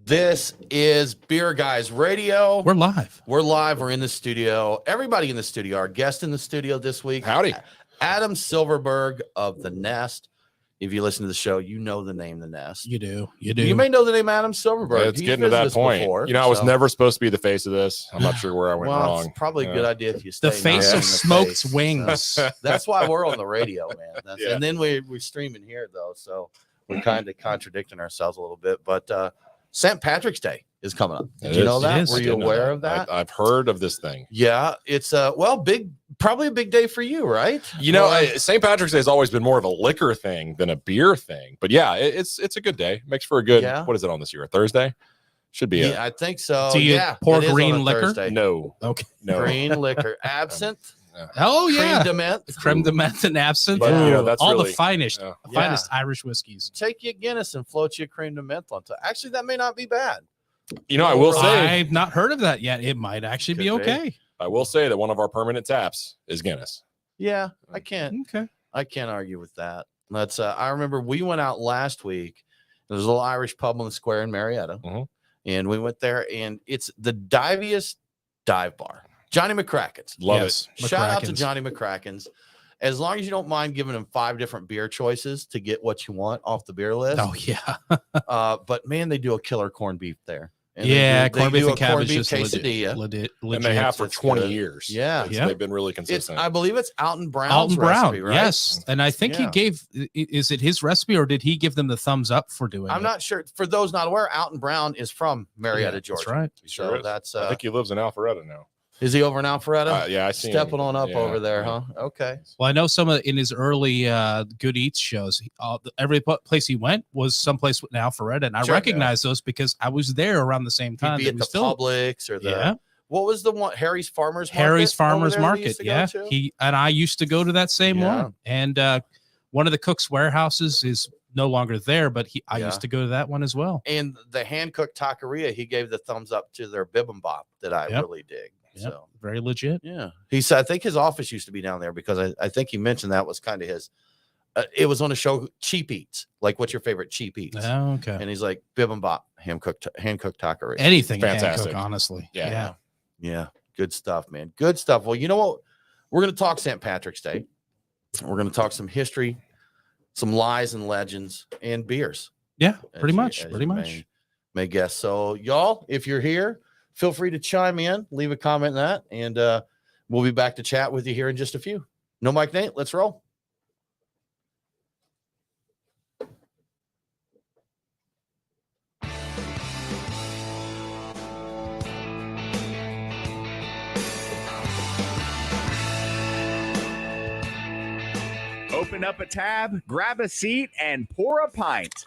This is Beer Guys Radio. We're live. We're live. We're in the studio. Everybody in the studio. Our guest in the studio this week. Howdy. Adam Silverberg of The Nest. If you listen to the show, you know the name The Nest. You do. You do. You may know the name Adam Silverberg. It's getting to that point. Before, I was never supposed to be the face of this. I'm not sure where I went wrong. It's probably a good idea if you stay the face of smoked wings. So that's why we're on the radio, man. And then we're streaming here, though. So we're kind of contradicting ourselves a little bit. But St. Patrick's Day is coming up. Did you know that? Were you aware of that? I've heard of this thing. Yeah, it's probably a big day for you, right? St. Patrick's Day has always been more of a liquor thing than a beer thing. But yeah, it's a good day. Makes for a good. Yeah. What is it on this year? A Thursday? Should be. Yeah, I think so. Do you pour green liquor? Thursday. No. Okay. No. Green liquor, absinthe. Oh yeah, creme de menthe and absinthe. But, that's all really, the finest Irish whiskeys. Take you a Guinness and float you a creme de menthe on top. Actually, that may not be bad. I will say I've not heard of that yet. It might actually be okay. I will say that one of our permanent taps is Guinness. Yeah, I can't argue with that. Let's. I remember we went out last week. There was a little Irish pub on the square in Marietta, and we went there, and it's the diviest dive bar. Johnny McCracken's. Love it. Shout out to Johnny McCracken's. As long as you don't mind giving them 5 different beer choices to get what you want off the beer list. Oh yeah. But man, they do a killer corned beef there. And corned beef and cabbage beef is quesadilla. legit. And they have for 20 years. Yeah. They've been really consistent. I believe it's Alton Brown's Alton Brown, recipe, right? yes. And I think he gave, is it his recipe or did he give them the thumbs up for doing it? I'm not sure. For those not aware, Alton Brown is from Marietta, Georgia. That's right. Sure that's I think he lives in Alpharetta now. Is he over in Alpharetta? Yeah, I see stepping on up over there, huh? Okay. Well, I know in his early Good Eats shows, every place he went was someplace in Alpharetta, and I recognize those because I was there around the same time. He'd be at the Publix or the what was the one? Harry's Farmers Market. Harry's Farmers Market. Yeah, I used to go to that same one, and one of the Cook's warehouses is no longer there, but I used to go to that one as well. And the hand cooked taqueria, he gave the thumbs up to their bibimbap that I really dig. Yep. So very legit. Yeah. He said, I think his office used to be down there because I think he mentioned that was kind of his, it was on a show, Cheap Eats. Like, what's your favorite Cheap Eats? Oh, okay. And he's like, bibimbap, hand cooked taqueria. Anything fantastic. Hand-cooked, honestly. Yeah. Good stuff, man. Good stuff. Well, you know what? We're going to talk St. Patrick's Day. We're going to talk some history, some lies and legends, and beers. Yeah, pretty much. May guess. So, y'all, if you're here, feel free to chime in, leave a comment on that, and we'll be back to chat with you here in just a few. No, Mike Nate, let's roll. Open up a tab, grab a seat, and pour a pint.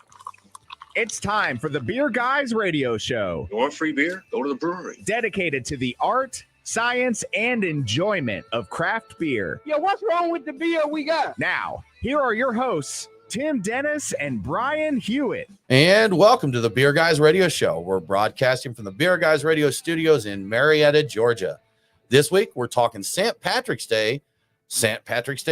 It's time for the Beer Guys Radio Show. You want free beer? Go to the brewery. Dedicated to the art, science, and enjoyment of craft beer. Yeah, what's wrong with the beer we got? Now, here are your hosts, Tim Dennis and Brian Hewitt. And welcome to the Beer Guys Radio Show. We're broadcasting from the Beer Guys Radio Studios in Marietta, Georgia. This week, we're talking St. Patrick's Day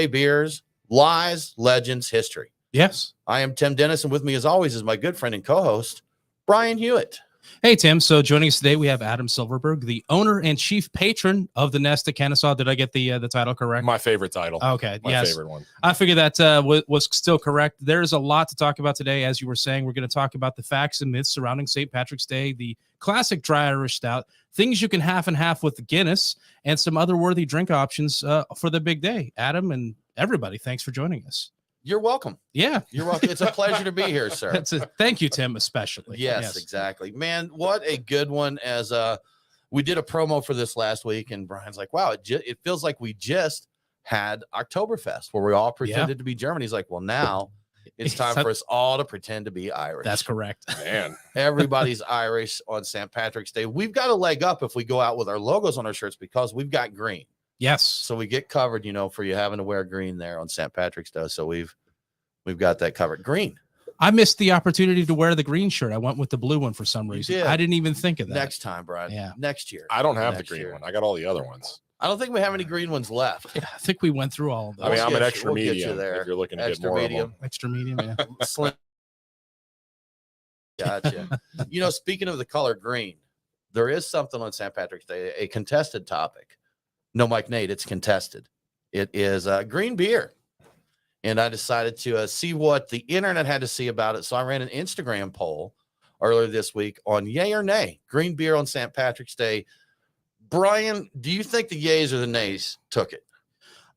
beers, lies, legends, history. Yes. I am Tim Dennis, and with me, as always, is my good friend and co-host, Brian Hewitt. Hey, Tim. So joining us today, we have Adam Silverberg, the owner and chief patron of the Nest at Kennesaw. Did I get the title correct? My favorite title. Okay. My favorite one. I figured that was still correct. There's a lot to talk about today. As you were saying, we're going to talk about the facts and myths surrounding St. Patrick's Day, the classic dry Irish stout, things you can half and half with the Guinness, and some other worthy drink options for the big day. Adam and everybody, thanks for joining us. You're welcome. Yeah. You're welcome. It's a pleasure to be here, sir. Thank you, Tim, especially. Yes, exactly. Man, what a good one. As we did a promo for this last week, and Brian's like, wow, it feels like we just had Oktoberfest where we all pretended to be German. He's like, well, now it's time for us all to pretend to be Irish. That's correct. Man. Everybody's Irish on St. Patrick's Day. We've got a leg up if we go out with our logos on our shirts because we've got green. Yes. So we get covered, for you having to wear green there on St. Patrick's Day. So we've got that covered. Green. I missed the opportunity to wear the green shirt. I went with the blue one for some reason. I didn't even think of that. Next time, Brian. Yeah. Next year. I don't have the green one. I got all the other ones. I don't think we have any green ones left. Yeah, I think we went through all of those. I mean, I'm an extra medium there. if you're looking to get more medium. of them. Extra medium, yeah. Slim Gotcha. Speaking of the color green, there is something on St. Patrick's Day, a contested topic. No, Mike Nate, it's contested. It is green beer. And I decided to see what the internet had to say about it. So I ran an Instagram poll earlier this week on yay or nay, green beer on St. Patrick's Day. Brian, do you think the yays or the nays took it?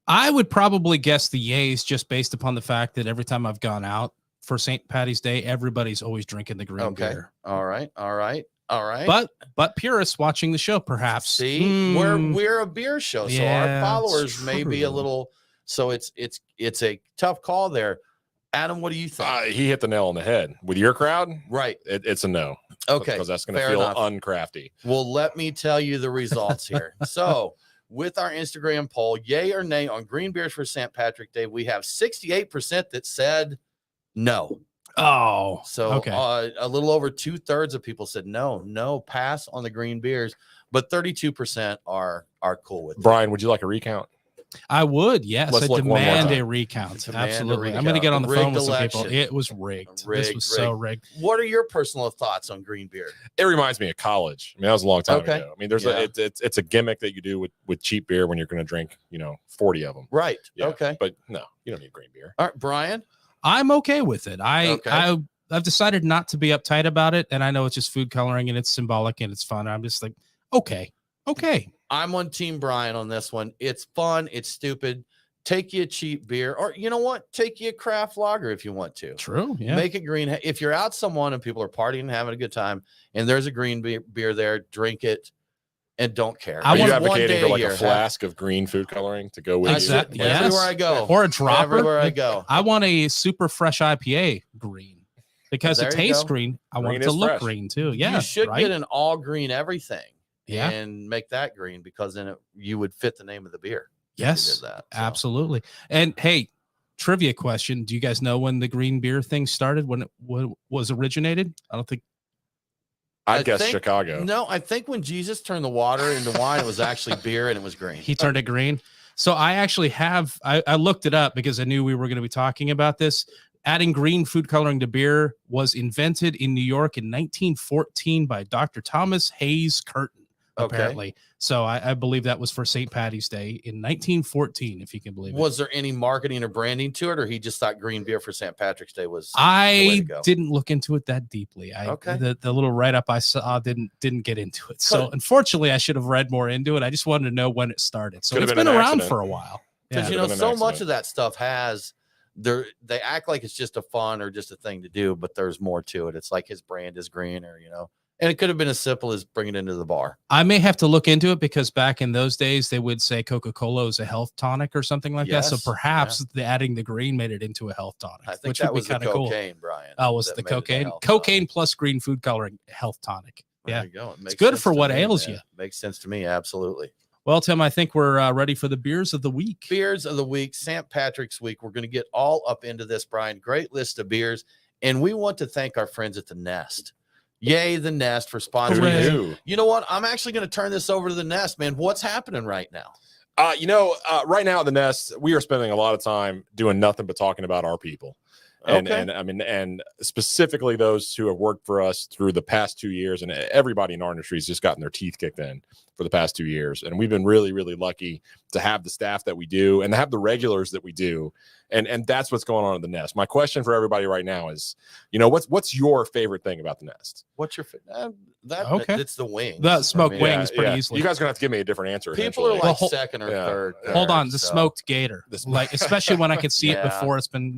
I would probably guess the yays just based upon the fact that every time I've gone out for St. Patty's Day, everybody's always drinking the green beer. All right. But purists watching the show, perhaps. See, we're a beer show, so our followers may be a little. So it's a tough call there. Adam, what do you think? He hit the nail on the head with your crowd. Right. It's a no. Okay. Because that's going to feel uncrafty. Well, let me tell you the results here. So with our Instagram poll, yay or nay on green beers for St. Patrick's Day, we have 68% that said no. Oh, so okay. A little over 2/3 of people said no, pass on the green beers, but 32% are cool with it. Brian, would you like a recount? I would, yes. Let's I look one more demand time. a recount. Demand Absolutely. a I'm going to get on the phone rigged with some election. people. It was rigged. This was so rigged. What are your personal thoughts on green beer? It reminds me of college. I mean, that was a long time Okay. ago. I mean, there's it's a gimmick that you do with cheap beer when you're going to drink, 40 of them. Right. Yeah. Okay. But no, you don't need green beer. All right, Brian. I'm okay with it. I've decided not to be uptight about it, and I know it's just food coloring and it's symbolic and it's fun. I'm just like, okay. I'm on Team Brian on this one. It's fun. It's stupid. Take you a cheap beer, or you know what? Take you a craft lager if you want to. True. Yeah. Make it green. If you're out someone and people are partying and having a good time, and there's a green beer there, drink it and don't care. Are you One advocating day for like year, a flask of green food coloring to go with you? Yes. Everywhere I go. Or a dropper. Everywhere I go. I want a super fresh IPA green because There it you tastes go. green. I want Green it to is look fresh. green too. Yeah. You should right? get an all green everything. Yeah. And make that green, because then you would fit the name of the beer. Yes, Did that, so. absolutely. And hey, trivia question: do you guys know when the green beer thing started? When it was originated? I don't think. I guess think- Chicago. No, I think when Jesus turned the water into wine, it was actually beer and it was green. He turned it green. So I actually I looked it up because I knew we were going to be talking about this. Adding green food coloring to beer was invented in New York in 1914 by Dr. Thomas Hayes Curtin, apparently. So I believe that was for St. Patty's Day in 1914, if you can believe it. Was there any marketing or branding to it, or he just thought green beer for St. Patrick's Day was? I didn't look into it that deeply. Okay. The little write-up I saw didn't get into it. So unfortunately, I should have read more into it. I just wanted to know when it started. So Could've it's been been an around accident. for a while. Because Yeah. Could've been an so much accident. of that stuff has they act like it's just a fun or just a thing to do, but there's more to it. It's like his brand is green, or and it could have been as simple as bringing it into the bar. I may have to look into it because back in those days, they would say Coca-Cola is a health tonic or something like that. So Yes, perhaps adding the green made it into a health tonic, I think which that would was be the kind of cool. cocaine, Brian. Oh, was that the made it a cocaine? health Cocaine tonic. plus green food coloring health tonic. There Yeah. you go. It makes good sense for to what me, ails man. you. Makes sense to me. Absolutely. Well, Tim, I think we're ready for the beers of the week. Beers of the week, St. Patrick's week. We're going to get all up into this, Brian. Great list of beers. And we want to thank our friends at the Nest. Yay, the Nest, for sponsoring Hooray. this. You know what? I'm actually going to turn this over to the Nest, man. What's happening right now? Right now at the Nest, we are spending a lot of time doing nothing but talking about our people. And specifically those who have worked for us through the past 2 years, and everybody in our industry has just gotten their teeth kicked in for the past 2 years. And we've been really, really lucky to have the staff that we do and to have the regulars that we do. And that's what's going on at the Nest. My question for everybody right now is, what's your favorite thing about the Nest? What's your Okay. It's the wings. The smoked I mean, wings pretty easily. You guys are gonna have to give me a different answer. People are eventually. like second or third. Hold on, there, the so. smoked gator. Like especially when I could see it Yeah. before it's been,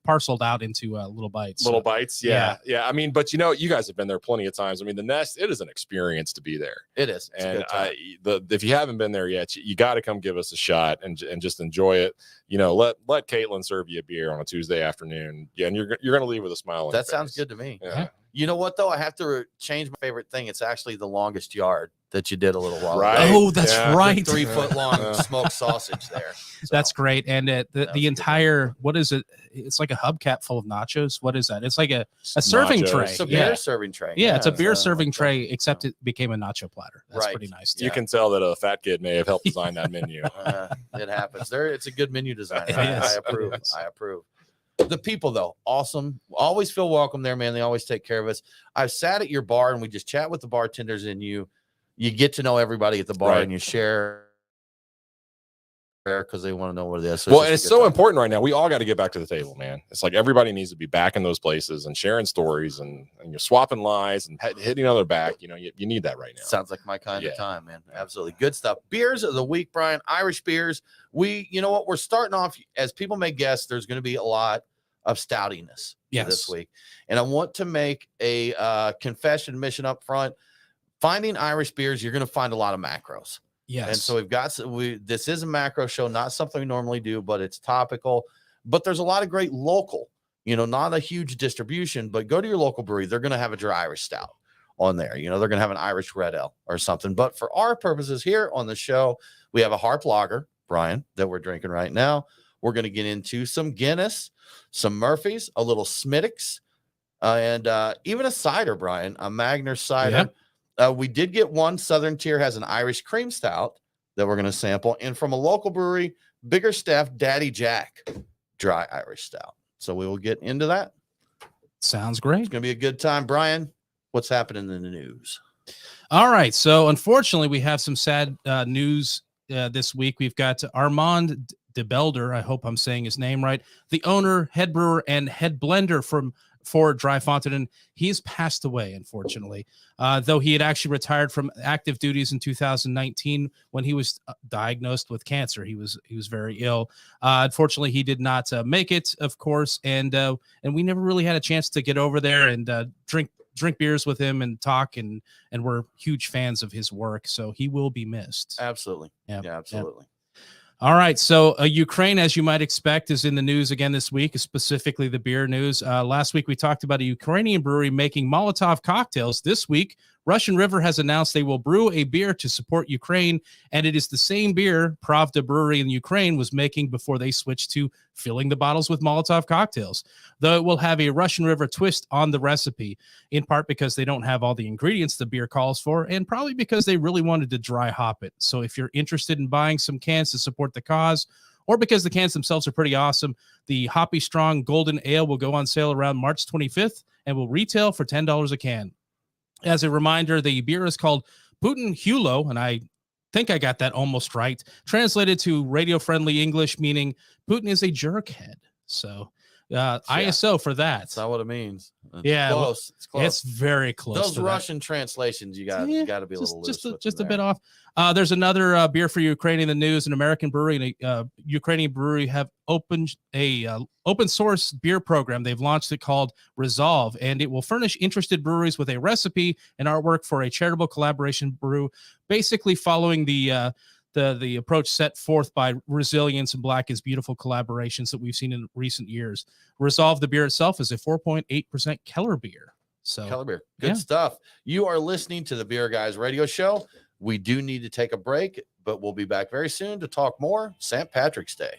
parceled out into little bites. Little So, bites. Yeah. I mean, but you guys have been there plenty of times. I mean, the Nest, it is an experience to be there. It is. It's a And good time. if you haven't been there yet, you got to come give us a shot and just enjoy it. Let Caitlin serve you a beer on a Tuesday afternoon. Yeah, and you're gonna leave with a smile. That sounds good to me. Yeah. You know what, though? I have to change my favorite thing. It's actually the longest yard that you did a little while Right. ago. Oh, that's Yeah. right. 3 foot long Yeah. smoked sausage there. That's So, great. And was the good. entire, what is it? It's like a hubcap full of nachos. What is that? It's like a serving Nachos. tray. It's a Yeah. beer serving tray. Yeah, it's a beer uh, serving like tray, that. except it became a nacho platter. That's Right. pretty nice. You Too. can tell that a fat kid may have helped design that menu. It happens. It's a good menu design. It I is. approve. It is. I approve. The people, though, awesome. Always feel welcome there, man. They always take care of us. I've sat at your bar and we just chat with the bartenders, and you get to know everybody at the bar, and you share because they want to know what it is. So well, and it's so important right now. We all got to get back to the table, man. It's like everybody needs to be back in those places and sharing stories and you're swapping lies and hitting other back. You know, you need that right now. Sounds like my kind of time, man. Absolutely. Good stuff. Beers of the week, Brian. Irish beers. You know what? We're starting off, as people may guess, there's going to be a lot of stoutiness this week. And I want to make a confession mission up front. Finding Irish beers, you're going to find a lot of macros. Yes. And so this is a macro show, not something we normally do, but it's topical. But there's a lot of great local, not a huge distribution, but go to your local brewery. They're going to have a dry Irish stout on there. They're going to have an Irish red ale or something. But for our purposes here on the show, we have a Harp Lager, Brian, that we're drinking right now. We're going to get into some Guinness, some Murphy's, a little Smittix, and even a cider, Brian, a Magner cider. Yep. We did get one. Southern Tier has an Irish cream stout that we're going to sample. And from a local brewery, Biggerstaff Daddy Jack dry Irish stout. So we will get into that. Sounds great. It's going to be a good time. Brian, what's happening in the news? All right. So unfortunately, we have some sad news this week. We've got Armand de Belder. I hope I'm saying his name right. The owner, head brewer, and head blender for Dry Fontaine. He's passed away, unfortunately, though he had actually retired from active duties in 2019 when he was diagnosed with cancer. He was very ill. Unfortunately, he did not make it, of course, and we never really had a chance to get over there and drink beers with him and talk, and we're huge fans of his work. So he will be missed. Absolutely. Yeah, absolutely. All right, so Ukraine, as you might expect, is in the news again this week, specifically the beer news. Last week, we talked about a Ukrainian brewery making Molotov cocktails. This week, Russian River has announced they will brew a beer to support Ukraine, and it is the same beer Pravda Brewery in Ukraine was making before they switched to filling the bottles with Molotov cocktails, though it will have a Russian River twist on the recipe, in part because they don't have all the ingredients the beer calls for, and probably because they really wanted to dry hop it. So if you're interested in buying some cans to support the cause, or because the cans themselves are pretty awesome, the Hoppy Strong Golden Ale will go on sale around March 25th and will retail for $10 a can. As a reminder, the beer is called Putin Hulo, and I think I got that almost right. Translated to radio-friendly English, meaning Putin is a jerkhead. So ISO for that. That's not what it means. It's close. Well, it's close. It's very close. Those to Russian translations, you got to be a little loose. Just a bit off. There's another beer for Ukraine in the news. An American brewery and a Ukrainian brewery have opened a open source beer program. They've launched it called Resolve, and it will furnish interested breweries with a recipe and artwork for a charitable collaboration brew, basically following the approach set forth by Resilience and Black is Beautiful collaborations that we've seen in recent years. Resolve, the beer itself, is a 4.8% Keller beer. So Keller beer. Good stuff. You are listening to the Beer Guys Radio Show. We do need to take a break, but we'll be back very soon to talk more St. Patrick's Day.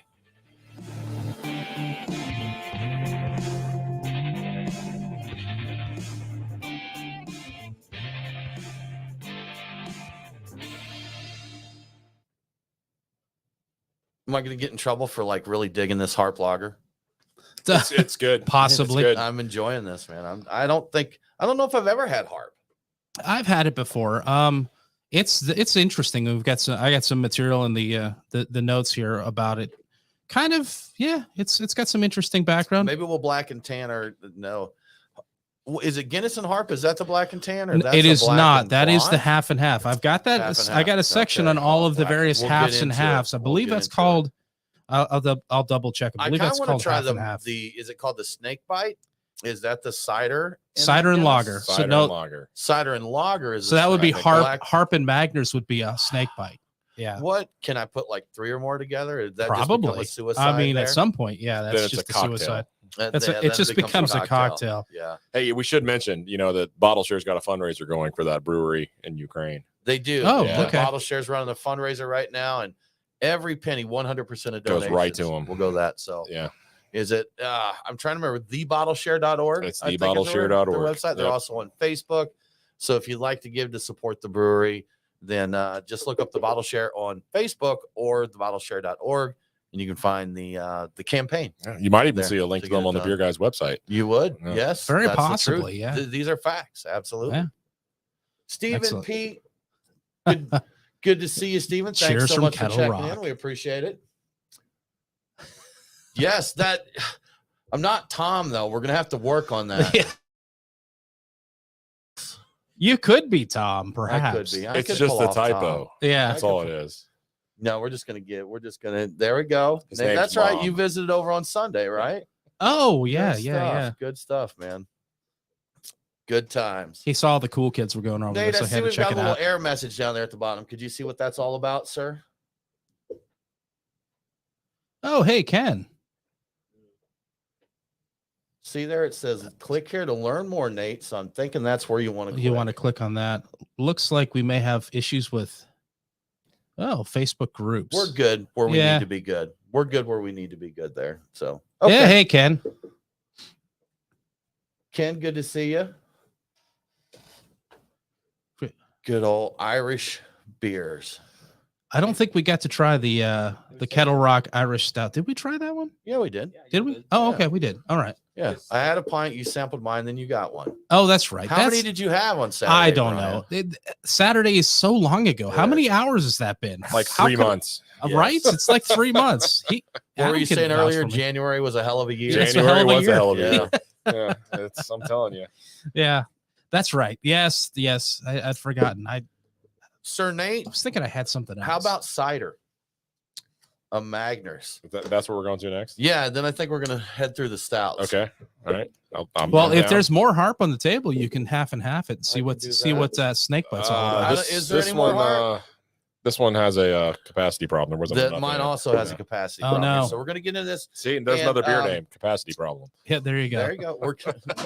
Am I going to get in trouble for really digging this Harp Lager? It's good. Possibly. It's good. I'm enjoying this, man. I don't know if I've ever had Harp. I've had it before. It's interesting. I got some material in the notes here about it. Kind of, it's got some interesting background. Maybe we'll black and tan or no. Is it Guinness and Harp? Is that the black and tan? Or that's it is not. That blonde? Is the half and half. I've got that. I got a section on all of the various halves and halves. I believe that's called. I'll double check. I believe that's called half and half. Is it called the Snake Bite? Is that the cider? Cider and lager. Cider and lager is. So that would be Harp and Magners would be a Snake Bite. Yeah. What can I put 3 or more together? Is that probably just a suicide? I mean, there? at some point, that's just a suicide. It just becomes a cocktail. Yeah. Hey, we should mention, that Bottle Share's got a fundraiser going for that brewery in Ukraine. They do. Oh, yeah. okay. Bottle Share's running a fundraiser right now, and every penny, 100% of donations goes right to them. We'll go that. So yeah. Is it? I'm trying to remember thebottleshare.org. It's thebottleshare.org. Their website. They're also on Facebook. So if you'd like to give to support the brewery, then just look up the Bottle Share on Facebook or thebottleshare.org. and you can find the campaign. Yeah, you might even there see a link to to them get it on the done. Beer Guys website. You would, Yeah. yes, Very that's the truth. possibly, yeah. These are facts, absolutely. Yeah. Stephen Excellent. Pete, good to see you, Stephen. Thanks Cheers so from much for Kettle checking Rock. in. We appreciate it. Yes, that I'm not Tom though. We're gonna have to work on that. Yeah. You could be Tom, I perhaps. could be. I It's could just pull a off Tom. typo. Yeah. That's all it is. No, we're just gonna. There we go. His name's That's right. Mom. You visited over on Sunday, right? Oh, yeah, Good yeah, stuff. yeah. Good stuff, man. Good times. He saw the cool kids were going over there, Nate, so I he see had to we've check got a it little out. error message down there at the bottom. Could you see what that's all about, sir? Oh, hey, Ken. See there, it says click here to learn more, Nate. So I'm thinking that's where you want to. You want to click on that. Looks like we may have issues with Facebook groups. We're good where we Yeah. need to be good. We're good where we need to be good there. So Yeah, hey, Ken. Ken, good to see you. Good old Irish beers. I don't think we got to try the Kettle Rock Irish Stout. Did we try that one? Yeah, we did. Did we? Oh, Yeah. okay, we did. All right. Yeah, I had a pint. You sampled mine, then you got one. Oh, that's right. How many did you have on Saturday? I don't Brian? know. Saturday is so long ago. How Yeah. many hours has that been? Like How 3 could- months. Right? It's like 3 months. What were Adam you can saying vouch earlier? for me. January was a hell of a year. It's a hell January of a was year. a hell of a Yeah. year. Yeah, I'm telling you. Yeah, that's right. Yes. I'd forgotten. I Sir Nate, was thinking I had something else. how about cider? A Magners. That's what we're going to next. Yeah, then I think we're gonna head through the stouts. Okay. All right. I'm Well, if down. there's more harp on the table, you can half and half it and see can what do snake bites all about. Is there any more harp? This one has a capacity problem. There wasn't That enough mine in it. also has a capacity Oh, problem. no. So we're gonna get into this. See, there's and, another beer name. Capacity problem. Yeah, there you go. There you go. We're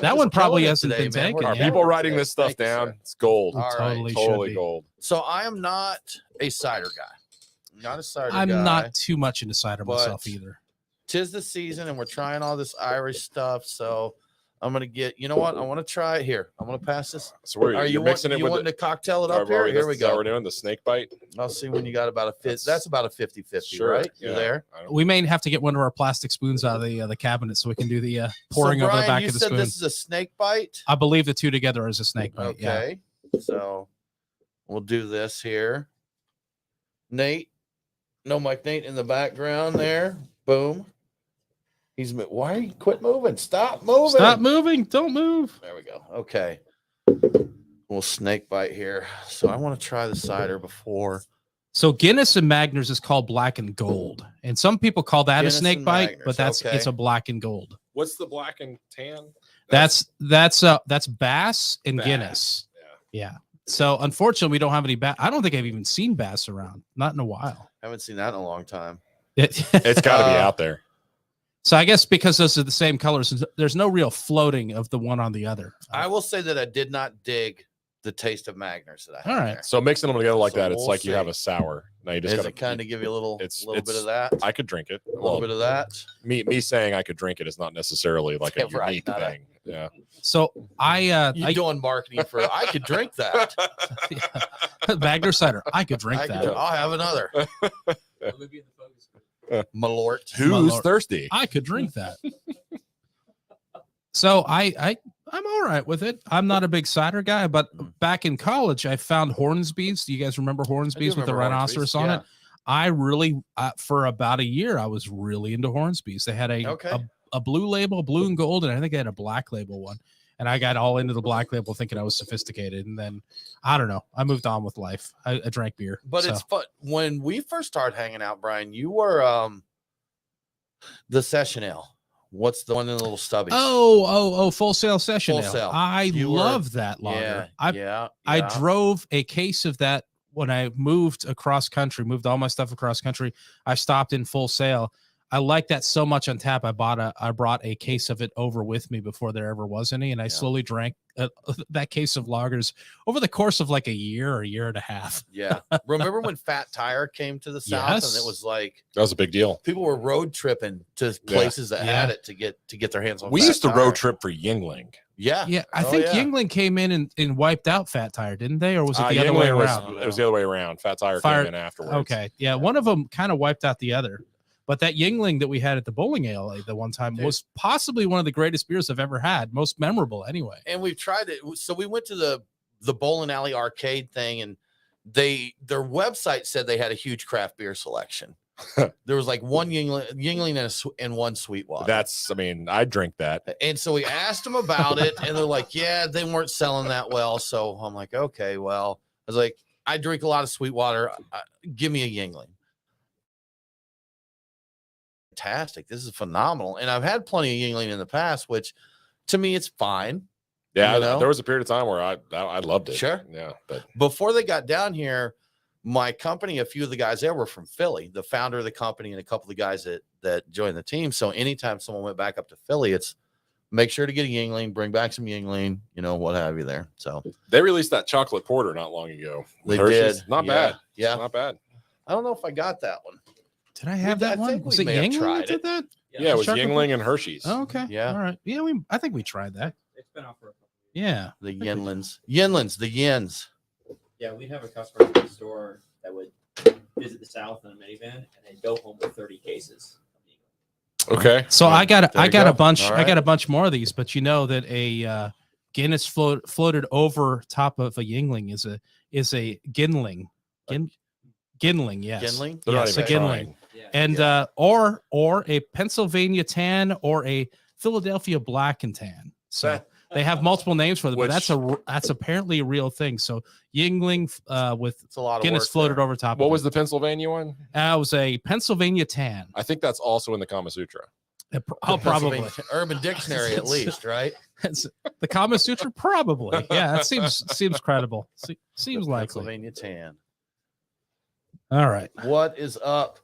That one probably killing it hasn't today, been man. taken We're Are yet. people killing it writing today. this stuff Thank you, down? sir. It's gold. All right. Totally should Totally be. gold. So I am not a cider guy. Not a cider guy. I'm not too much into cider but- myself either. 'Tis the season, and we're trying all this Irish stuff. So I'm gonna get. You know what? I want to try it here. I'm gonna pass this. So where Are you you're mixing you it with wanting the, to cocktail it are- up here? are Here we is that what go. we're doing the snake bite. I'll see when you got about a fit. That's about a 50-50, Sure, right? yeah. You're there. I don't- We may have to get one of our plastic spoons out of the cabinet so we can do the pouring so, over the Brian, back you of the said spoon. this is a snake bite. I believe the two together is a snake bite. Yeah. Okay. So we'll do this here. Nate. No, Mike Nate in the background there. Boom. Why are you quit moving? Stop moving. Stop moving. Don't move. There we go. Okay. We'll snake bite here. So I want to try the cider before. So Guinness and Magners is called black and gold. And some people call that Guinness a snake and bite, Magners, but okay. it's a black and gold. What's the black and tan? That's Bass and Bass. Guinness. Yeah. Yeah. So unfortunately, we don't have any Bass. I don't think I've even seen Bass around. Not in a while. Haven't seen that in a long time. It's got to be out there. So I guess because those are the same colors, there's no real floating of the one on the other. I will say that I did not dig the taste of Magners that I had All right. there. So mixing them together like So that, it's we'll like you see. have a sour. Now you just Does got it kind of give you a little it's- bit of it's- that? I could drink it. A little bit of that. Me saying I could drink it is not necessarily like a Yeah, right, unique not a- thing. Yeah. So I Doing marketing for I could drink that. Magner cider. I could drink that. I'll have another. Malort. Who's Lord. thirsty? I could drink that. So I'm all right with it. I'm not a big cider guy, but back in college, I found Hornsby's. Do you guys remember Hornsby's with the remember rhinoceros Hornsby's, on it? I really, for about a year, I was really into Hornsby's. They had a blue label, blue and gold, and I think they had a black label one. And I got all into the black label thinking I was sophisticated. And then, I don't know, I moved on with life. I drank beer. But so. it's fun. When we first started hanging out, Brian, you were the session ale. What's the one in the little stubbies? Oh, Full Sail Session Full Ale. Sail. I You love that lager. Yeah. I drove a case of that when I moved across country, moved all my stuff across country. I stopped in Full Sail. I like that so much on tap. I brought a case of it over with me before there ever was any, and I slowly drank that case of lagers over the course of like a year and a half. Yeah. Remember when Fat Tire came to the South Yes. and it was like That was a big deal. people were road tripping to places that had it to get their hands on. We Fat used to Tire. road trip for Yingling. Yeah. Yeah, I Oh, think yeah. Yingling came in and wiped out Fat Tire, didn't they? Or was it the other Yingling way was- around? It was the other way around. Fat Tire Fire- came in afterwards. Okay. Yeah, one of them kind of wiped out the other. But that Yingling that we had at the bowling alley the one time was possibly one of the greatest beers I've ever had, most memorable anyway. And we've tried it. So we went to the bowling alley arcade thing, and their website said they had a huge craft beer selection. There was like one Yingling and one Sweetwater. I drink that. And so we asked them about it, and they're like, yeah, they weren't selling that well. So I'm like, okay, well, I was like, I drink a lot of Sweetwater. Give me a Yingling. Fantastic. This is phenomenal. And I've had plenty of Yingling in the past, which to me, it's fine. Yeah, there was a period of time where I loved it. Sure. Yeah. But before they got down here, my company, a few of the guys there were from Philly, the founder of the company and a couple of the guys that joined the team. So anytime someone went back up to Philly, it's make sure to get a Yingling, bring back some Yingling, what have you there. So they released that chocolate porter not long ago. They did. Not bad. Yeah. It's not bad. I don't know if I got that one. Did I have that one? Was it Yingling that did that? Yeah, it was Yingling and Hershey's. Oh, okay. Yeah. All right. Yeah, I think we tried that. It's been out for a couple. Yeah. The Yinlins. The Yins. Yeah, we'd have a customer at the store that would visit the South in a minivan, and they'd go home with 30 cases. Okay. So I got a bunch. All I right. got a bunch more of these, but you know that a Guinness floated over top of a Yingling is a Ginling. Ginling, yes. Ginling? They're not Yes, a even Ginling. trying. Yeah. And or a Pennsylvania tan or a Philadelphia black and tan. So they have multiple names for them, but that's apparently a real thing. So Yingling with It's a lot of Guinness work floated there. over top. What of was it. the Pennsylvania one? It was a Pennsylvania tan. I think that's also in the Kama Sutra. Oh, probably. Pennsylvania Urban Dictionary, at least, right? The Kama Sutra, probably. Yeah, that seems credible. Seems likely. Pennsylvania tan. All right. What is up?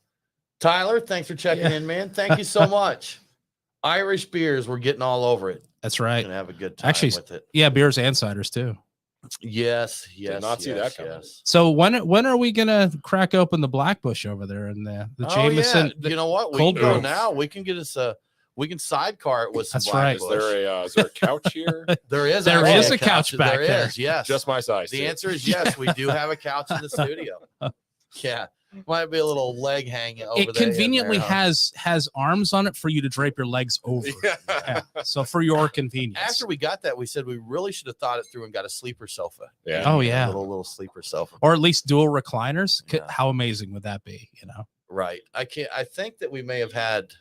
Tyler, thanks for checking in, man. Thank you so much. Irish beers, we're getting all over it. That's We're right. gonna have a good time Actually, with it. yeah, beers and ciders too. Yes. not see that coming. Yes. So when are we gonna crack open the Blackbush over there and the Jameson? Yeah. You know what? We cold can go brew. now. We can get us we can sidecar it with some That's right. Blackbush. Is there a couch here? There is There actually is a couch back there. there. Is, yes. Just my size. The too. answer is yes. We do have a couch in the studio. Yeah. Might be a little leg hanging over It there. conveniently has arms on it for you to drape your legs over. Yeah. Yeah. So for your convenience. After we got that, we said we really should have thought it through and got a sleeper sofa. Yeah. Oh, A yeah. little sleeper sofa. Or at least dual recliners. Yeah. How amazing would that be? Right. I think that we may have had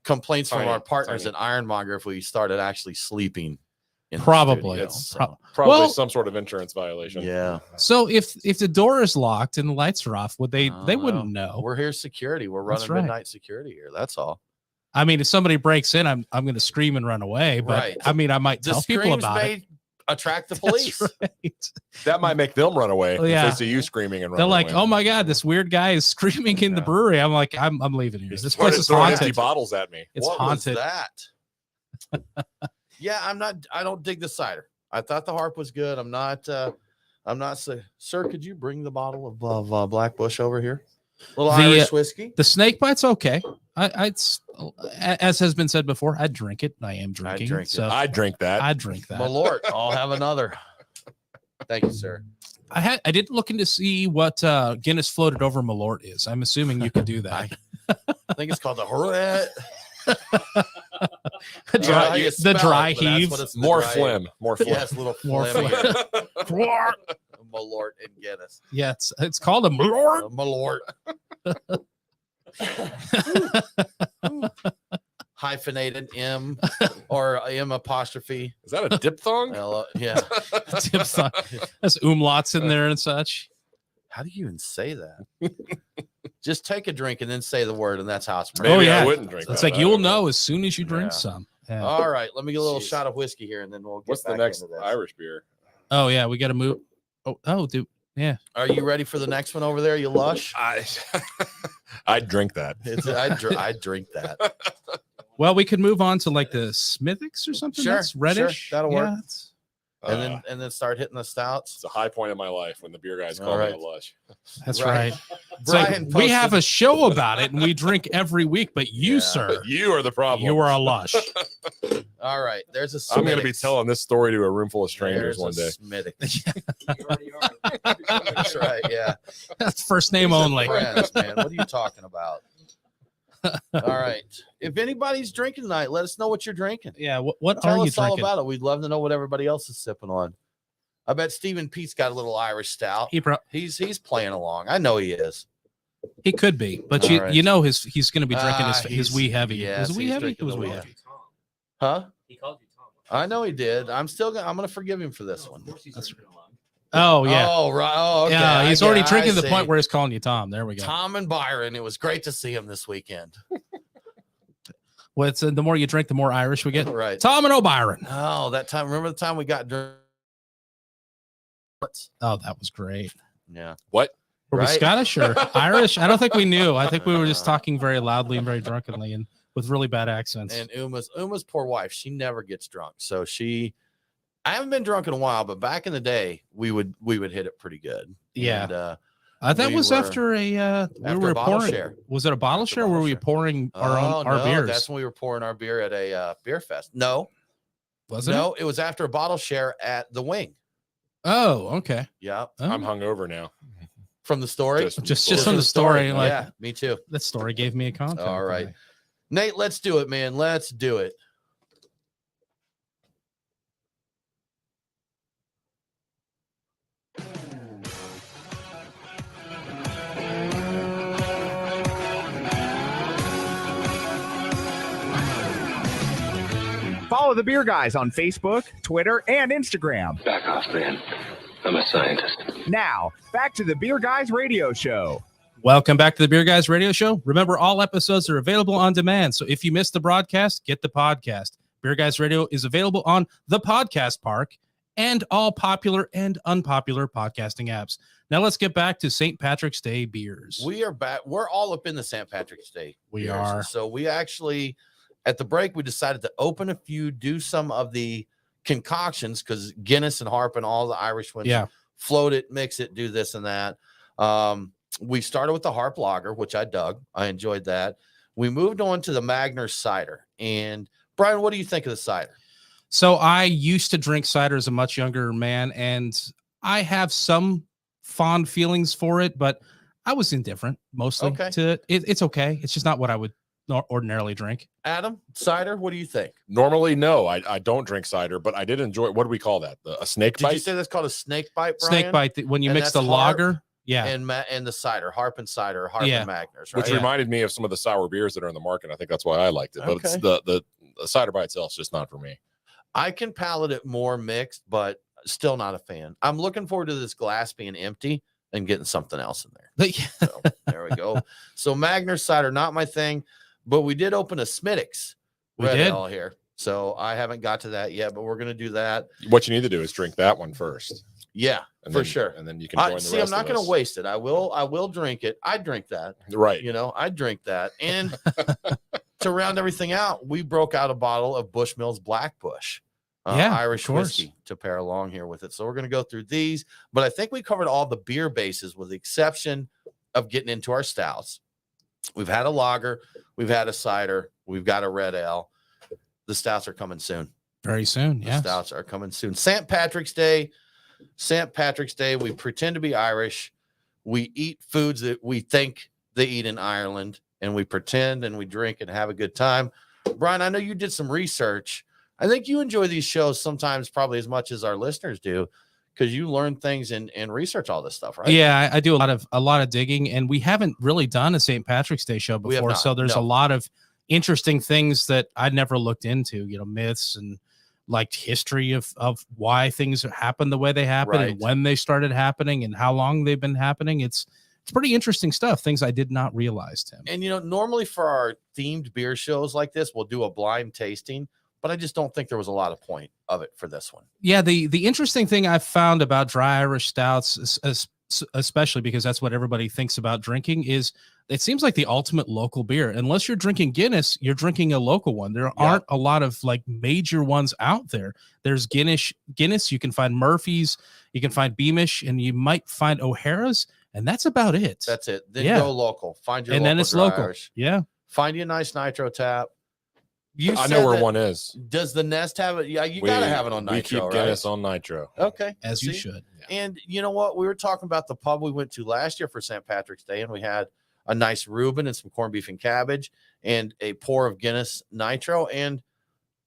complaints from Tiny, our partners tiny. at Ironmonger if we started actually sleeping. In the Probably. studio, It's so, Probably Well- some sort of insurance violation. yeah. So if the door is locked and the lights are off, would they Oh, wouldn't know. We're here security. We're That's running right. midnight security here. That's all. I mean, if somebody breaks in, I'm going to scream and run away. But Right. I mean, I might The tell people screams about it. may attract the That's police. right. That might make them run away. Oh, yeah. If they see you screaming and running They're like, away. "Oh my god, this weird guy is screaming in the Yeah. brewery." I'm like, "I'm leaving here. He's This place is throwing empty haunted. bottles at me. It's What haunted." was that? Yeah, I don't dig the cider. I thought the harp was good. I'm not sir, could you bring the bottle of Black Bush over here? A little The, Irish whiskey. The snake bite's okay. As has been said before, I'd drink it. I am drinking. drink it. So I drink that. I'd drink that. Malort. I'll have another. Thank you, sir. I didn't look into see what Guinness floated over Malort is. I'm assuming you could do that. I think it's called the The dry, you the spell dry it, but that's heave. what it's- the More dry- phlegm. More phlegm. Yes, little More phlegm. phlegm. here. Malort and Guinness. Yeah, it's called a Malort. Malort. Hyphenated M or M apostrophe. Is that a diphthong? Yeah. There's umlauts in there and such. How do you even say that? Just take a drink and then say the word, and that's how it's Maybe pronounced. yeah. I wouldn't drink It's that. like I you'll don't know as soon as you drink Yeah. some. Yeah. All right, let me get a little Jeez. shot of whiskey here, and then we'll get What's the back next into this. Irish beer? Oh yeah, we got to move. Oh, dude. Yeah. Are you ready for the next one over there, you lush? I'd drink that. I drink that. Well, we could move on to like the Smithix or something. Sure, That's reddish. sure, that'll work. Yeah, it's- And then start hitting the stouts. It's a high point in my life when the beer guys call All me right. a lush. That's Right. right. It's like, Brian we have posted- a show about it and we drink every week, but you, Yeah. sir, But you are the problem. you are a lush. All right, there's a. I'm going to be Smithix. telling this story to a room full of strangers There's one a day. Smithix. You already are. That's right. Yeah. That's first name only. Friends, man. What are you talking about? All right. If anybody's drinking tonight, let us know what you're drinking. Yeah. What Tell are you us all drinking? about it. We'd love to know what everybody else is sipping on. I bet Stephen Pete's got a little Irish stout. He's playing along. I know he is. He could be, but All right. you know he's going to be drinking his wee heavy. Yes, His wee he's heavy. drinking It was the wee wee heavy. Huh? He called you Tom. I know he did. I'm gonna forgive him for this one. Oh yeah. Oh right. Oh okay. Yeah. He's already drinking to the see. point where he's calling you Tom. There we go. Tom and Byron. It was great to see him this weekend. Well, it's the more you drink, the more Irish we get. Right. Tom and O'Byron. Oh, that time. Remember the time we got drunk? Oh, that was great. Yeah. What? Were we Right? Scottish or Irish? I don't think we knew. I think we were just talking very loudly and very drunkenly and with really bad accents. And Uma's poor wife, she never gets drunk. So I haven't been drunk in a while, but back in the day, we would hit it pretty good. Yeah. And, That was after after a bottle pouring. share. Was it a bottle After share? a Or were bottle we share. pouring our no, beers? That's when we were pouring our beer at a beer fest. No, Was it? no, it was after a bottle share at the Wing. Oh, okay. Yeah, Oh. I'm hungover now. from the story. Just from the story. Like yeah, me too. that story gave me a contact. All right, Nate, let's do it, man. Let's do it. Follow the Beer Guys on Facebook, Twitter, and Instagram. Back off, man. I'm a scientist. Now, back to the Beer Guys radio show. Welcome back to the Beer Guys Radio Show. Remember, all episodes are available on demand. So if you missed the broadcast, get the podcast. Beer Guys Radio is available on the Podcast Park and all popular and unpopular podcasting apps. Now let's get back to St. Patrick's Day beers. We are back. We're all up in the St. Patrick's Day. We beers. are. So we actually, at the break, we decided to open a few, do some of the concoctions because Guinness and Harp and all the Irish ones, float it, mix it, do this and that. We started with the Harp Lager, which I dug. I enjoyed that. We moved on to the Magner cider. And Brian, what do you think of the cider? So I used to drink cider as a much younger man, and I have some fond feelings for it, but I was indifferent mostly to it. It's okay. It's just not what I would ordinarily drink. Adam, cider, what do you think? Normally, no, I don't drink cider, but I did enjoy. What do we call that? A snake Did bite? you say that's called a snake bite, Brian? Snake bite, when you And mix the that's Harp lager. Yeah. And the cider, Harp and cider, Harp Yeah. and Magners, right? Which reminded me of some of the sour beers that are in the market. I think that's why I liked it. But Okay. it's the cider by itself is just not for me. I can palate it more mixed, but still not a fan. I'm looking forward to this glass being empty and getting something else in there. So, there we go. So Magner cider, not my thing, but we did open a Smittix Red Ale here. So I haven't got to that yet, but we're going to do that. What you need to do is drink that one first. Yeah, And for then, sure. And then you can join the See, rest I'm not of going us. to waste it. I will drink it. I drink that. Right. You know, I drink that. And to round everything out, we broke out a bottle of Bushmills Black Bush. Irish whiskey to pair along here with it. So we're going to go through these, but I think we covered all the beer bases with the exception of getting into our stouts. We've had a lager, we've had a cider, we've got a red ale. The stouts are coming soon. Very soon. The stouts are coming soon. St. Patrick's Day, we pretend to be Irish. We eat foods that we think they eat in Ireland, and we pretend and we drink and have a good time. Brian, I know you did some research. I think you enjoy these shows sometimes probably as much as our listeners do because you learn things and research all this stuff, right? Yeah, I do a lot of digging, and we haven't really done a St. Patrick's Day show We have before, not, so there's no. a lot of interesting things that I'd never looked into, myths and like history of why things happen the way they happen Right. and when they started happening and how long they've been happening. It's pretty interesting stuff, things I did not realize, Tim. And, normally for our themed beer shows like this, we'll do a blind tasting, but I just don't think there was a lot of point of it for this one. Yeah, the interesting thing I've found about dry Irish stouts, especially because that's what everybody thinks about drinking, is it seems like the ultimate local beer. Unless you're drinking Guinness, you're drinking a local one. There aren't a lot of like major ones out there. There's Guinness, you can find Murphy's, you can find Beamish, and you might find O'Hara's, and that's about it. That's it. Then go local. Find your and local then it's dry local. Irish. Yeah. Find you a nice nitro tap. I know where one is. Does the Nest have it? Yeah, you gotta have it on nitro. We keep Guinness on nitro. Okay, as you should. And you know what? We were talking about the pub we went to last year for St. Patrick's Day, and we had a nice Reuben and some corned beef and cabbage, and a pour of Guinness Nitro, and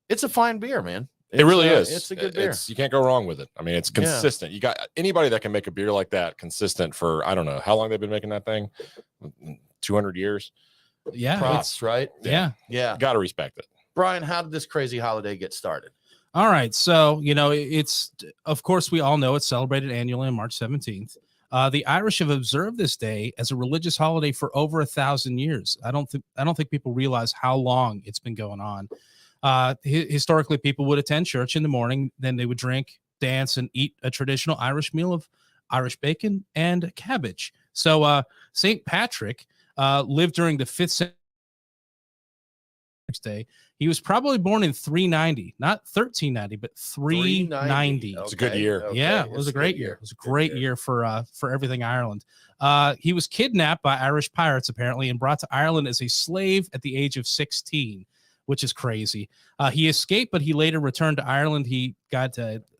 it's a fine beer, man. It really is. It's a good beer. You can't go wrong with it. I mean, it's consistent. You got anybody that can make a beer like that consistent for, I don't know how long they've been making that thing, 200 years. Yeah. Props, right? Yeah. Got to respect it. Brian, how did this crazy holiday get started? All right. So, it's, of course, we all know it's celebrated annually on March 17th. The Irish have observed this day as a religious holiday for over 1,000 years. I don't think people realize how long it's been going on. Historically, people would attend church in the morning, then they would drink, dance, and eat a traditional Irish meal of Irish bacon and cabbage. So St. Patrick lived during the 5th century. Day. He was probably born in 390, not 1390, but 390. It's a good year. Okay. Yeah, it was a great year. It was a great year for everything Ireland. He was kidnapped by Irish pirates, apparently, and brought to Ireland as a slave at the age of 16, which is crazy. He escaped, but he later returned to Ireland. He got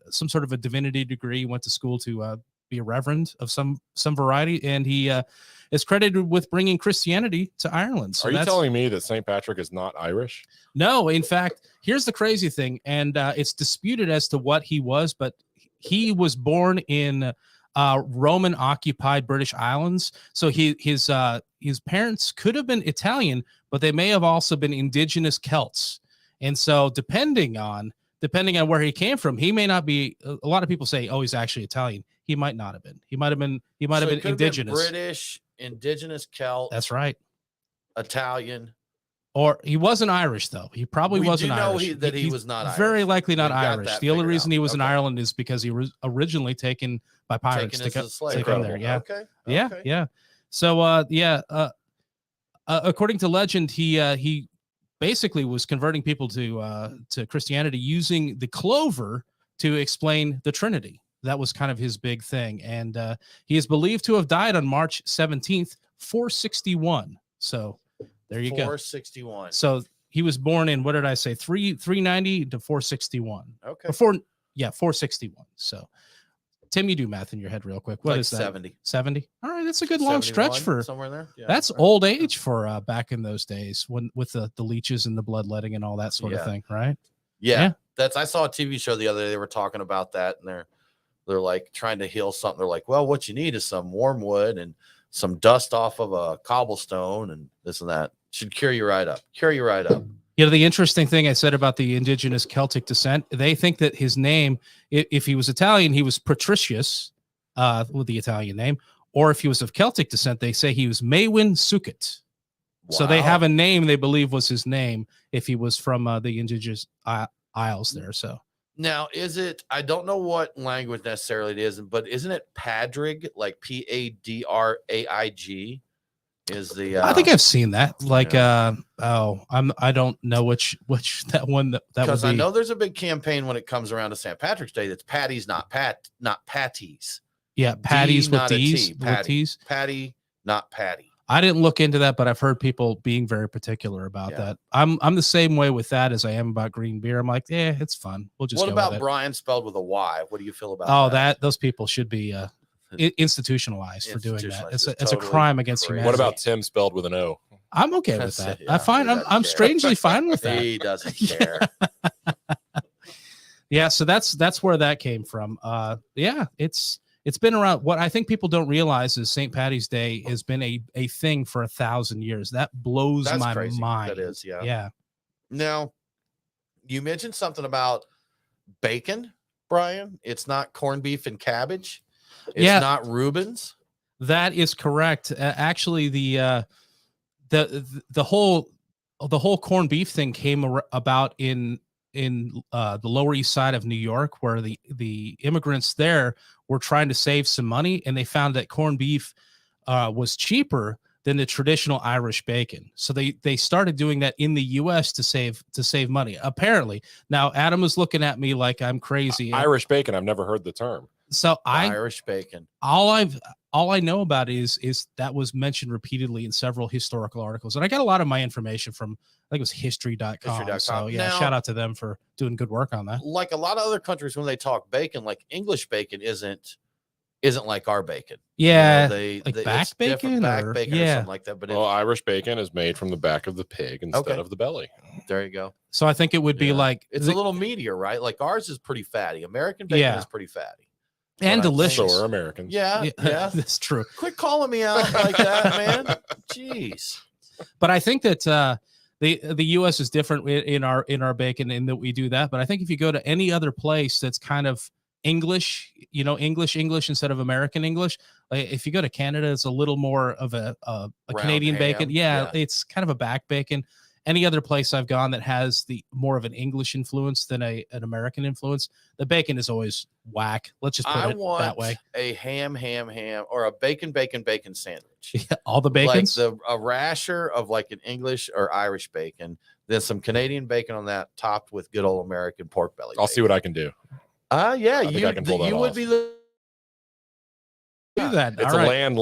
some sort of a divinity degree, went to school to be a reverend of some variety, and he is credited with bringing Christianity to Ireland. So are you telling me that St. Patrick is not Irish? No, in fact, here's the crazy thing, and it's disputed as to what he was, but he was born in Roman-occupied British Islands. So his parents could have been Italian, but they may have also been indigenous Celts. And so depending on where he came from, he may not be. A lot of people say, "Oh, he's actually Italian." He might not have been. He might have been indigenous, British, indigenous Celt. That's right. Italian. Or he wasn't Irish, though. He probably wasn't Irish. He was not Irish. Very likely not Irish. The only reason he was in Ireland is because he was originally taken by pirates to come there. Yeah. Okay. Yeah. So, according to legend, he basically was converting people to Christianity using the clover to explain the Trinity. That was kind of his big thing. And he is believed to have died on March 17th, 461. So there you go. 461. So he was born in, what did I say? 390 to 461. Okay. Or 461. So Tim, you do math in your head real quick. What is that? 70. 70. All right. That's a good long stretch for somewhere there. Yeah, that's old age for back in those days when with the leeches and the bloodletting and all that sort of thing. Right. Yeah. I saw a TV show the other day. They were talking about that, and they're like trying to heal something. They're like, well, what you need is some warm wood and some dust off of a cobblestone and this and that. Should cure you right up. The interesting thing I said about the indigenous Celtic descent, they think that his name, if he was Italian, he was Patricius, with the Italian name, or if he was of Celtic descent, they say he was Maewyn Succat. Wow. So they have a name they believe was his name if he was from the indigenous isles there. So now, I don't know what language necessarily it is, but isn't it Padrig, like Padraig? Is the I think I've seen that. Like I don't know which that one that because would be. I know there's a big campaign when it comes around to St. Patrick's Day that's patties, not patties. Yeah, patties with D's. T's. Patty, not patty. I didn't look into that, but I've heard people being very particular about that. I'm the same way with that as I am about green beer. I'm like, yeah, it's fun. We'll just. What about Brian spelled with a Y? What do you feel about? Oh, those people should be institutionalized for doing that. It's a crime against humanity. What about Tim spelled with an O? I'm okay with that. I'm strangely fine with that. He doesn't care. Yeah, so that's where that came from. It's been around. What I think people don't realize is St. Patty's Day has been a thing for 1,000 years. That blows my mind. That is, yeah. Yeah. Now, you mentioned something about bacon, Brian. It's not corned beef and cabbage. It's not Reuben's. That is correct. Actually, the whole corned beef thing came about in the Lower East Side of New York, where the immigrants there were trying to save some money, and they found that corned beef was cheaper than the traditional Irish bacon. So they started doing that in the U.S. to save money. Apparently, now Adam is looking at me like I'm crazy. Irish bacon. I've never heard the term. So Irish bacon. All I know about is that was mentioned repeatedly in several historical articles, and I got a lot of my information from I think it was history.com. So yeah, now, shout out to them for doing good work on that. Like a lot of other countries, when they talk bacon, like English bacon isn't like our bacon. Yeah, they like it's back different bacon back or- bacon or yeah. something like that. But Well, Irish bacon is made from the back of the pig instead Okay. of the belly. there you go. So I think it would be Yeah. like It's a little meatier, right? Like ours is pretty fatty. American bacon Yeah. is pretty fatty. and But I think- delicious. So are Americans. Yeah, yeah. That's true. Quit calling me out like that, man. Jeez. But I think that the U.S. is different in our bacon in that we do that. But I think if you go to any other place that's kind of English, English instead of American English. Like if you go to Canada, it's a little more of a Canadian ham, bacon. Yeah, yeah. it's kind of a back bacon. Any other place I've gone that has the more of an English influence than an American influence, the bacon is always whack. Let's just put I it want that way. a ham, or a bacon sandwich. Yeah, all the bacons. Like a rasher of like an English or Irish bacon, then some Canadian bacon on that, topped with good old American pork belly. I'll see what I can do. Yeah, I think I can pull that you would off. be the do that. It's All a right. land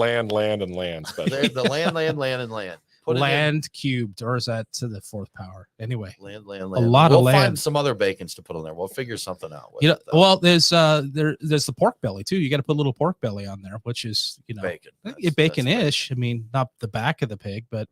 special. the land. Put it in. Land cubed, or is that to the fourth power? Anyway, Land. lot of we'll land. find some other bacons to put on there. We'll figure something out. With it, though. well, there's the pork belly too. You got to put a little pork belly on there, which is bacon. bacon-ish. I mean, not the back of the pig, but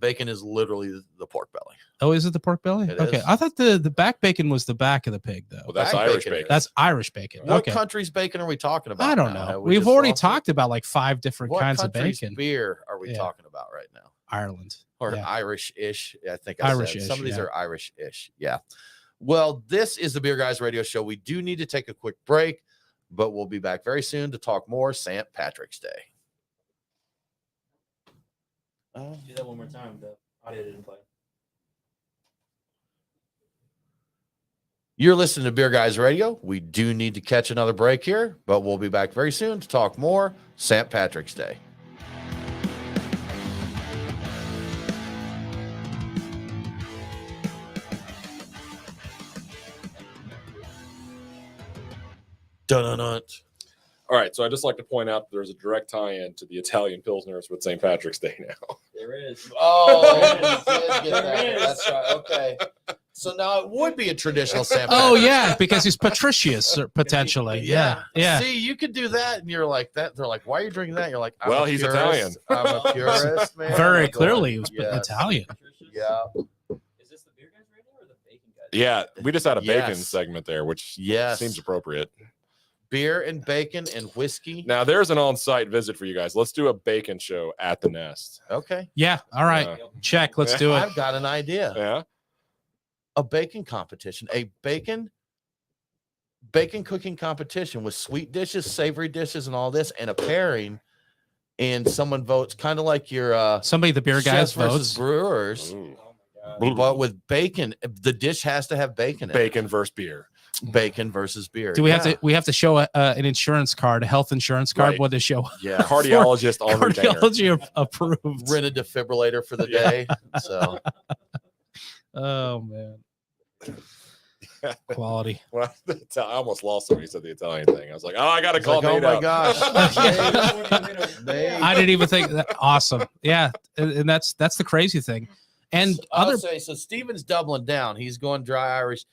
Bacon is literally the pork belly. oh, is it the pork belly? It Okay, is. I thought the back bacon was the back of the pig though. Well, that's Back Irish bacon. bacon. That's Irish bacon. What Okay, country's bacon are we talking about? I don't now? know. Have we We've just already lost it? talked about like 5 different What kinds of country's bacon. beer are we Yeah. talking about right now? Ireland. Or Yeah. Irish-ish. I think I said. Irish-ish, Some of these yeah. are Irish-ish. Yeah. Well, this is the Beer Guys Radio Show. We do need to take a quick break, but we'll be back very soon to talk more St. Patrick's Day. Do that one more time. The audio didn't play. You're listening to Beer Guys Radio. We do need to catch another break here, but we'll be back very soon to talk more St. Patrick's Day. Dun-dun-dun. All right, so I just like to point out there's a direct tie-in to the Italian Pilsners with St. Patrick's Day now. There is. Oh, There you is. did get There that. is. That's right. Okay. So now it would be a traditional St. Oh Patrick's. yeah, because he's patricius potentially. Yeah, yeah. See, you could do that, and you're like that. They're like, "Why are you drinking that?" You're like, I'm Well, a he's purist. Italian. I'm a purist, man. Very I'm clearly, going, he was yes. Italian. Yeah. Is this the Beer Guys Radio or the Bacon Guys? Yeah, we just had a bacon Yes. segment there, which Yes. seems appropriate. Beer and bacon and whiskey. Now, there's an on-site visit for you guys. Let's do a bacon show at the Nest. Okay. Yeah. All right. Check. Let's do it. I've got an idea. Yeah. A bacon competition. A bacon cooking competition with sweet dishes, savory dishes, and all this, and a pairing. And someone votes, kind of like your Somebody, the beer chefs guys versus votes. brewers. Ooh. But with bacon, the dish has to have bacon in Bacon versus beer. it. Bacon versus beer. Do we have Yeah. to? We have to show an insurance card, a health insurance card. Right. What to show? Yeah. Cardiologist on retainer. Cardiology approved. Rent a defibrillator for the day. So Oh man. Quality. Well, I almost lost when you said the Italian thing. I was like, oh, I got to it's call like, oh Nate my out. gosh. Nate. I didn't even think that. Awesome. Yeah, and that's the crazy thing. And I'll other say so. Steven's doubling down. He's going dry Irish.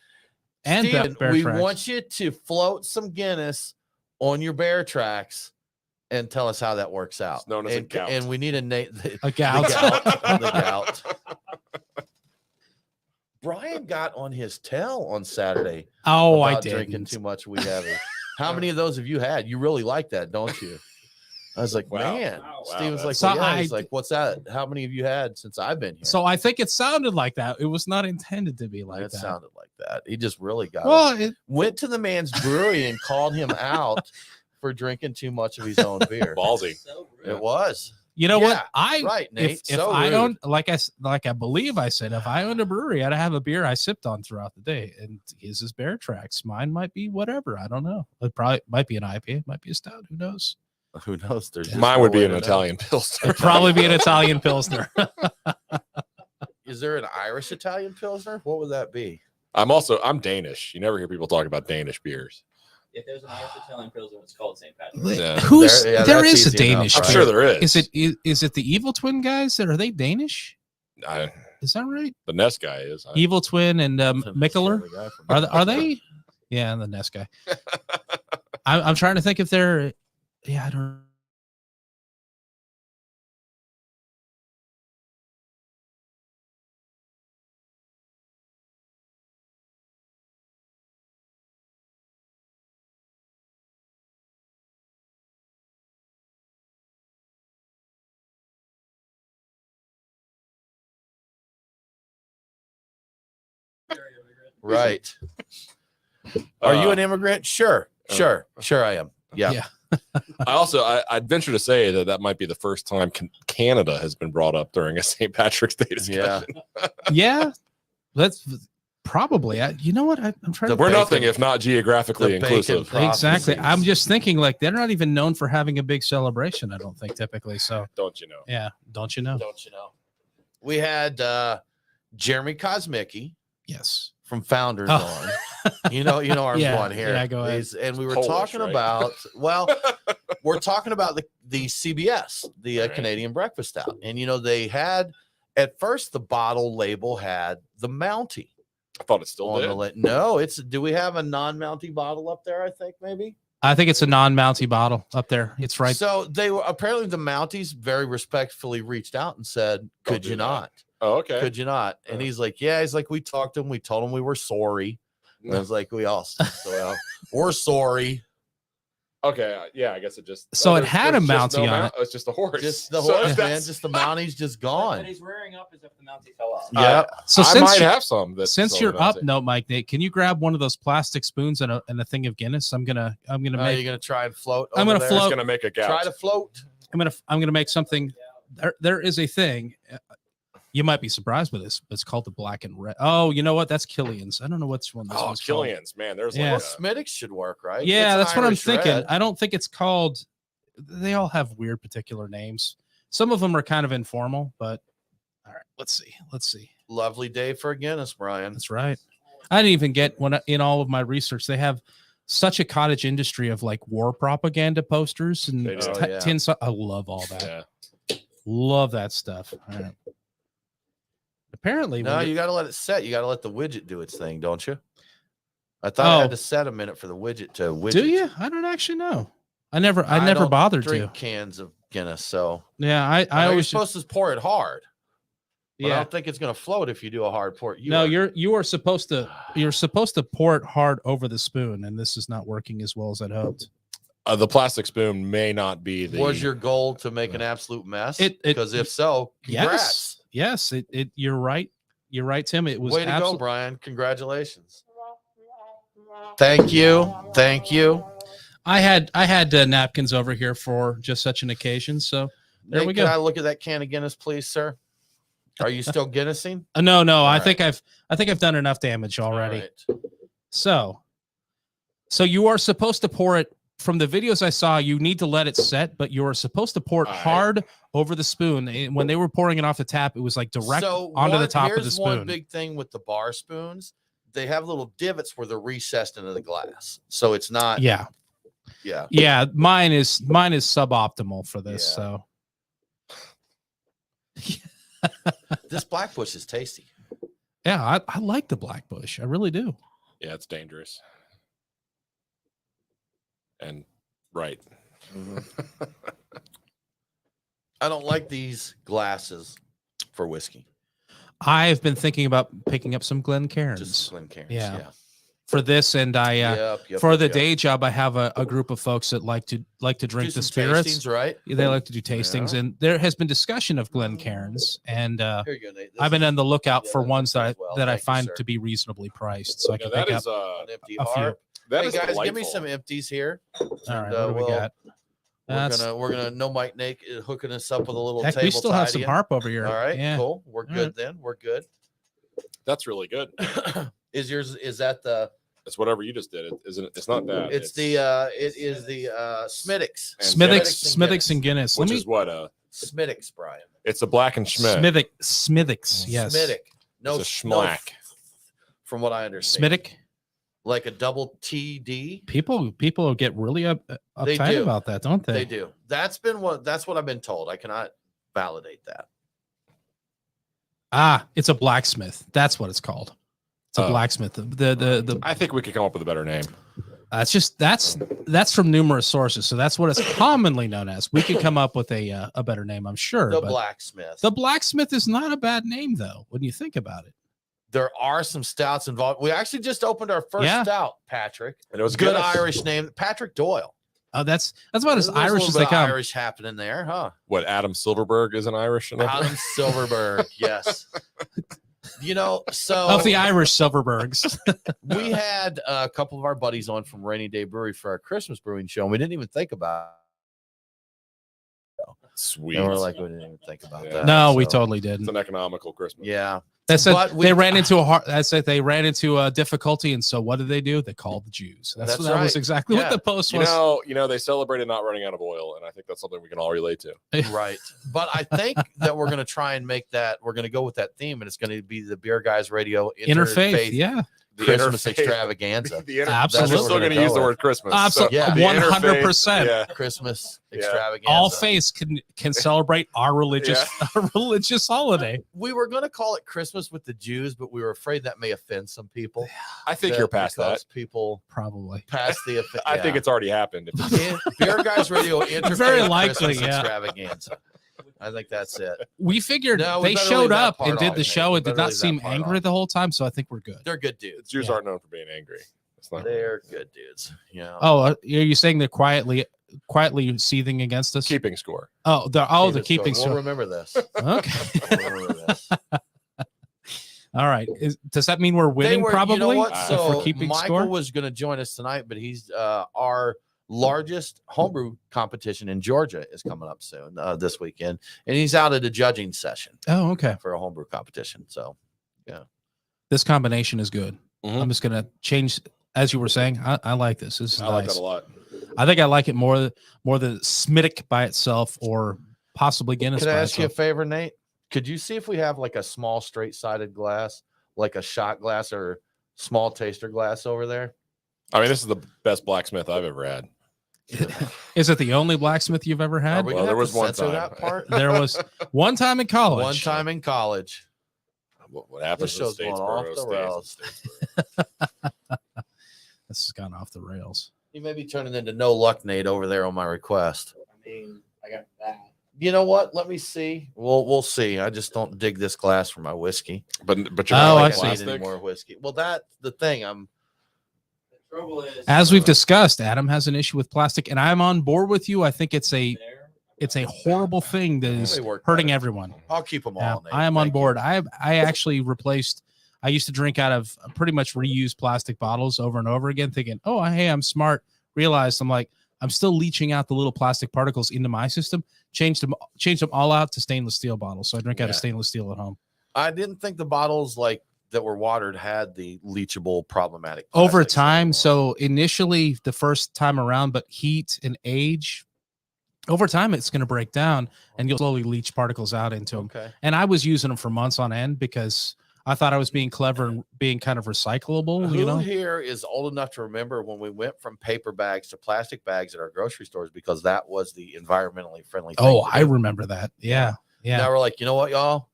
and Steven, bear we tracks. want you to float some Guinness on your bear tracks and tell us how that works out. It's known as a and, gout. and we need a Nate. a gout. The gout. Brian got on his tail on Saturday. Oh, I about did. drinking too much weed heavy. How many of those have you had? You really like that, don't you? I was like, Wow. man. Wow. Steven's Wow, like, So well, yeah. I- He's like, what's that? How many have you had since I've been here? So I think it sounded like that. It was not intended to be like it that. sounded like that. He just really got it. Well, Went to the man's brewery and called him out for drinking too much of his own beer. Ballsy. So rude. It was. you know Yeah, what? I right, Nate. if So I rude. owned like I believe I said if I owned a brewery, I'd have a beer I sipped on throughout the day. And his is Bear Tracks. Mine might be whatever. I don't know. It probably might be an IPA, it might be a stout. Who knows? Who knows? There's just Mine no would be way an to know. Italian Pilsner. It'd probably be an Italian Pilsner. Is there an Irish Italian Pilsner? What would that be? I'm Danish. You never hear people talk about Danish beers. If there's an Irish Italian Pilsner, it's called St. Patrick's. Yeah. Who's There- yeah, there that's is a easy enough, Danish. I'm right? sure there is. Is it the Evil Twin guys? Are they Danish? Is that right? The Nest guy is. Evil Twin and Mikkeller. The guy from- Are they? Yeah, the Nest guy. I'm trying to think if they're. Yeah, I don't. Right. Are you an immigrant? Sure. Sure I am. Yeah. Yeah. I'd venture to say that might be the first time Canada has been brought up during a St. Patrick's Day discussion. Yeah. That's probably. You know what? I'm trying to. We're nothing if not geographically inclusive. Exactly. I'm just thinking like they're not even known for having a big celebration. I don't think typically. So don't you know? Yeah. Don't you know? Don't you know? We had Jeremy Kosmicki. Yes. From Founders on. You know our one here. Yeah, go ahead. And we were Polish, talking right? about, well, we're talking about the CBS, the Canadian Breakfast Stout. And, they had, at first, the bottle label had the Mountie. I thought it still did. No, do we have a non-Mountie bottle up there, I think, maybe? I think it's a non-Mountie bottle up there. It's right. So they were, apparently the Mounties very respectfully reached out and said, could you not? Oh, okay. Could you not? And he's like, yeah. He's like, we talked to him. We told him we were sorry. And I was like, we're sorry. Okay. Yeah, I guess it just. So it had a Mountie on it. It's just a horse. Just the horse, man. Just the Mountie's just gone. And he's rearing up as if the Mountie fell off. Yeah. So I might have some. Since you're up, Mike Nate, can you grab one of those plastic spoons and a thing of Guinness? I'm gonna make. You're gonna try and float. I'm gonna float. Just gonna make a gap. Try to float. I'm gonna make something. There is a thing. You might be surprised with this, but it's called the Black and Red. Oh, you know what? That's Killian's. I don't know what's one. Oh, Killian's, man. There's Smittix should work, right? Yeah, that's what I'm thinking. Red. I don't think it's called. They all have weird particular names. Some of them are kind of informal, but all right. Let's see. Lovely day for a Guinness, Brian. That's right. I didn't even get in all of my research. They have such a cottage industry of like war propaganda posters and tin. I love all that. Yeah. Love that stuff. All right. Apparently, no, you got to let it set. You got to let the widget do its thing, don't you? I thought I had to set a minute for the widget to widget. Do you? I don't actually know. I never bothered drink to cans of Guinness. So yeah, I always supposed to pour it hard. But I don't think it's going to float if you do a hard pour. You are supposed to pour it hard over the spoon, and this is not working as well as I'd hoped. The plastic spoon may not be the. Was your goal to make an absolute mess? Because if so, congrats. Yes. You're right. You're right, Tim. It was way to go, Brian. Congratulations. Thank you. I had napkins over here for just such an occasion. So there we go. Can I look at that can of Guinness, please, sir? Are you still Guinnessing? No. I think I've done enough damage already. Right. So you are supposed to pour it. From the videos I saw, you need to let it set, but you're supposed to pour it hard over the spoon. And when they were pouring it off the tap, it was like direct onto the top of the spoon. Here's one big thing with the bar spoons. They have little divots where they're recessed into the glass. So it's not. Yeah. Mine is suboptimal for this. So this Black Bush is tasty. Yeah, I like the Black Bush. I really do. Yeah, it's dangerous. And right. Mm-hmm. I don't like these glasses for whiskey. I've been thinking about picking up some Glencairns. Just Glencairns, yeah. For this, and for the day job, I have a group of folks that like to drink the spirits. Tastings, right? They like to do tastings, and there has been discussion of Glencairns, and Here you go, Nate. I've been on the lookout for ones that I find to be reasonably priced, so I can pick up an empty a few. Hey guys, give me some empties here. All right, what do we got? We're gonna no Mike Nate hooking us up with a little table. We still have some harp over here. All right, yeah. Cool. We're good then. We're good. That's really good. Is that the? It's whatever you just did. It's not that. It is the Smittix. Smithix and Guinness. Which is what Smittix, Brian. It's a Black and Schmidt. Smithix. Yes. Smittic. No, it's a schmack. From what I understand. Smittic. Like a double TD. People get really uptight about that, don't they? They do. That's what I've been told. I cannot validate that. It's a blacksmith. That's what it's called. It's a blacksmith. The I think we could come up with a better name. That's from numerous sources. So that's what it's commonly known as. We could come up with a better name, I'm sure. The but Blacksmith. The Blacksmith is not a bad name, though, when you think about it. There are some stouts involved. We actually just opened our first stout, Patrick. And it was good Guinness. Irish name, Patrick Doyle. Oh, that's about as There's a Irish little as bit they of come. Irish happening there, huh? What, Adam Silverberg isn't Irish enough? Adam Silverberg, yes. So Of the Irish Silverbergs. we had a couple of our buddies on from Rainy Day Brewery for our Christmas brewing show, and we didn't even think about it. Sweet. And we're like, we didn't even think about that. No, we So, totally It's didn't. an economical Christmas. Yeah. They said But we- they ran into they ran into a difficulty, and so what did they do? They called the Jews. That was right. exactly what Yeah. the post You was. know, they celebrated not running out of oil, and I think that's something we can all relate to. Right. But I think that we're going to try and make that, we're going to go with that theme, and it's going to be the Beer Guys Radio Interfaith, yeah. Christmas interfaith- extravaganza. Absolutely. We're still going to Go use the with. word Christmas. Absolutely. Yeah. the 100%. interfaith, Christmas Yeah. extravaganza. All faiths can celebrate our religious holiday. We were going to call it Christmas with the Jews, but we were afraid that may offend some people. I think you're past that. because people Probably. past the offense. I think it's already happened. Beer Guys Radio Interfaith Very likely, Christmas yeah. extravaganza. I think that's it. We figured No, we they better showed leave that up part and did off, the mate. show We and did better not leave that seem part angry off. the whole time, so I think we're good. They're good dudes. Jews Yeah. aren't known for being angry. That's not They're good dudes. Yeah. Oh, are you saying they're quietly seething against us? keeping score. Oh, the keeping We'll score. remember this. Okay. We'll remember this. All right. Does that mean we're winning? Probably. You know what? If So we're keeping Michael score. was going to join us tonight, but he's our largest homebrew competition in Georgia is coming up soon this weekend, and he's out at a judging session Oh, okay. for a homebrew competition. So This combination is good. Mhm. I'm just gonna change, as you were saying. I like this. This is I like nice. that a lot. I think I like it more than Smittic by itself, or possibly Guinness. could I by ask you a itself. favor, Nate? Could you see if we have like a small straight-sided glass, like a shot glass or small taster glass over there? I mean, this is the best blacksmith I've ever had. Is it the only blacksmith you've ever Are had? we Well, gonna there have was to one censor time. that part? There was one time in college. One time in college. What happens This in show's going off Statesboro the stays in rails. Statesboro. This has gone off the rails. You may be turning into no luck, Nate, over there on my request. I mean, I got that. You know what? Let me see. We'll see. I just don't dig this glass for my whiskey. But you're Oh, not I like see. Need plastic. any more whiskey? Well, that's the thing. The trouble is, As we've discussed, Adam has an issue with plastic, and I'm on board with you. I think it's a horrible thing that is They work hurting better. everyone. I'll keep them Yeah, all. Nate. I am on Thank you. board. I actually replaced. I used to drink out of pretty much reused plastic bottles over and over again, thinking, "Oh, hey, I'm smart." Realized I'm still leaching out the little plastic particles into my system. Changed them all out to stainless steel bottles. So I drink out of Yeah. stainless steel at home. I didn't think the bottles like that were watered had the leachable problematic Over plastics time, anymore. so initially the first time around, but heat and age, over time it's going to break down, and you'll slowly leach particles out into them. Okay. And I was using them for months on end because I thought I was being clever and being kind of recyclable, Who you know? here is old enough to remember when we went from paper bags to plastic bags at our grocery stores because that was the environmentally friendly thing Oh, to I do? remember that. Yeah. Yeah. Now we're like, you know what, y'all?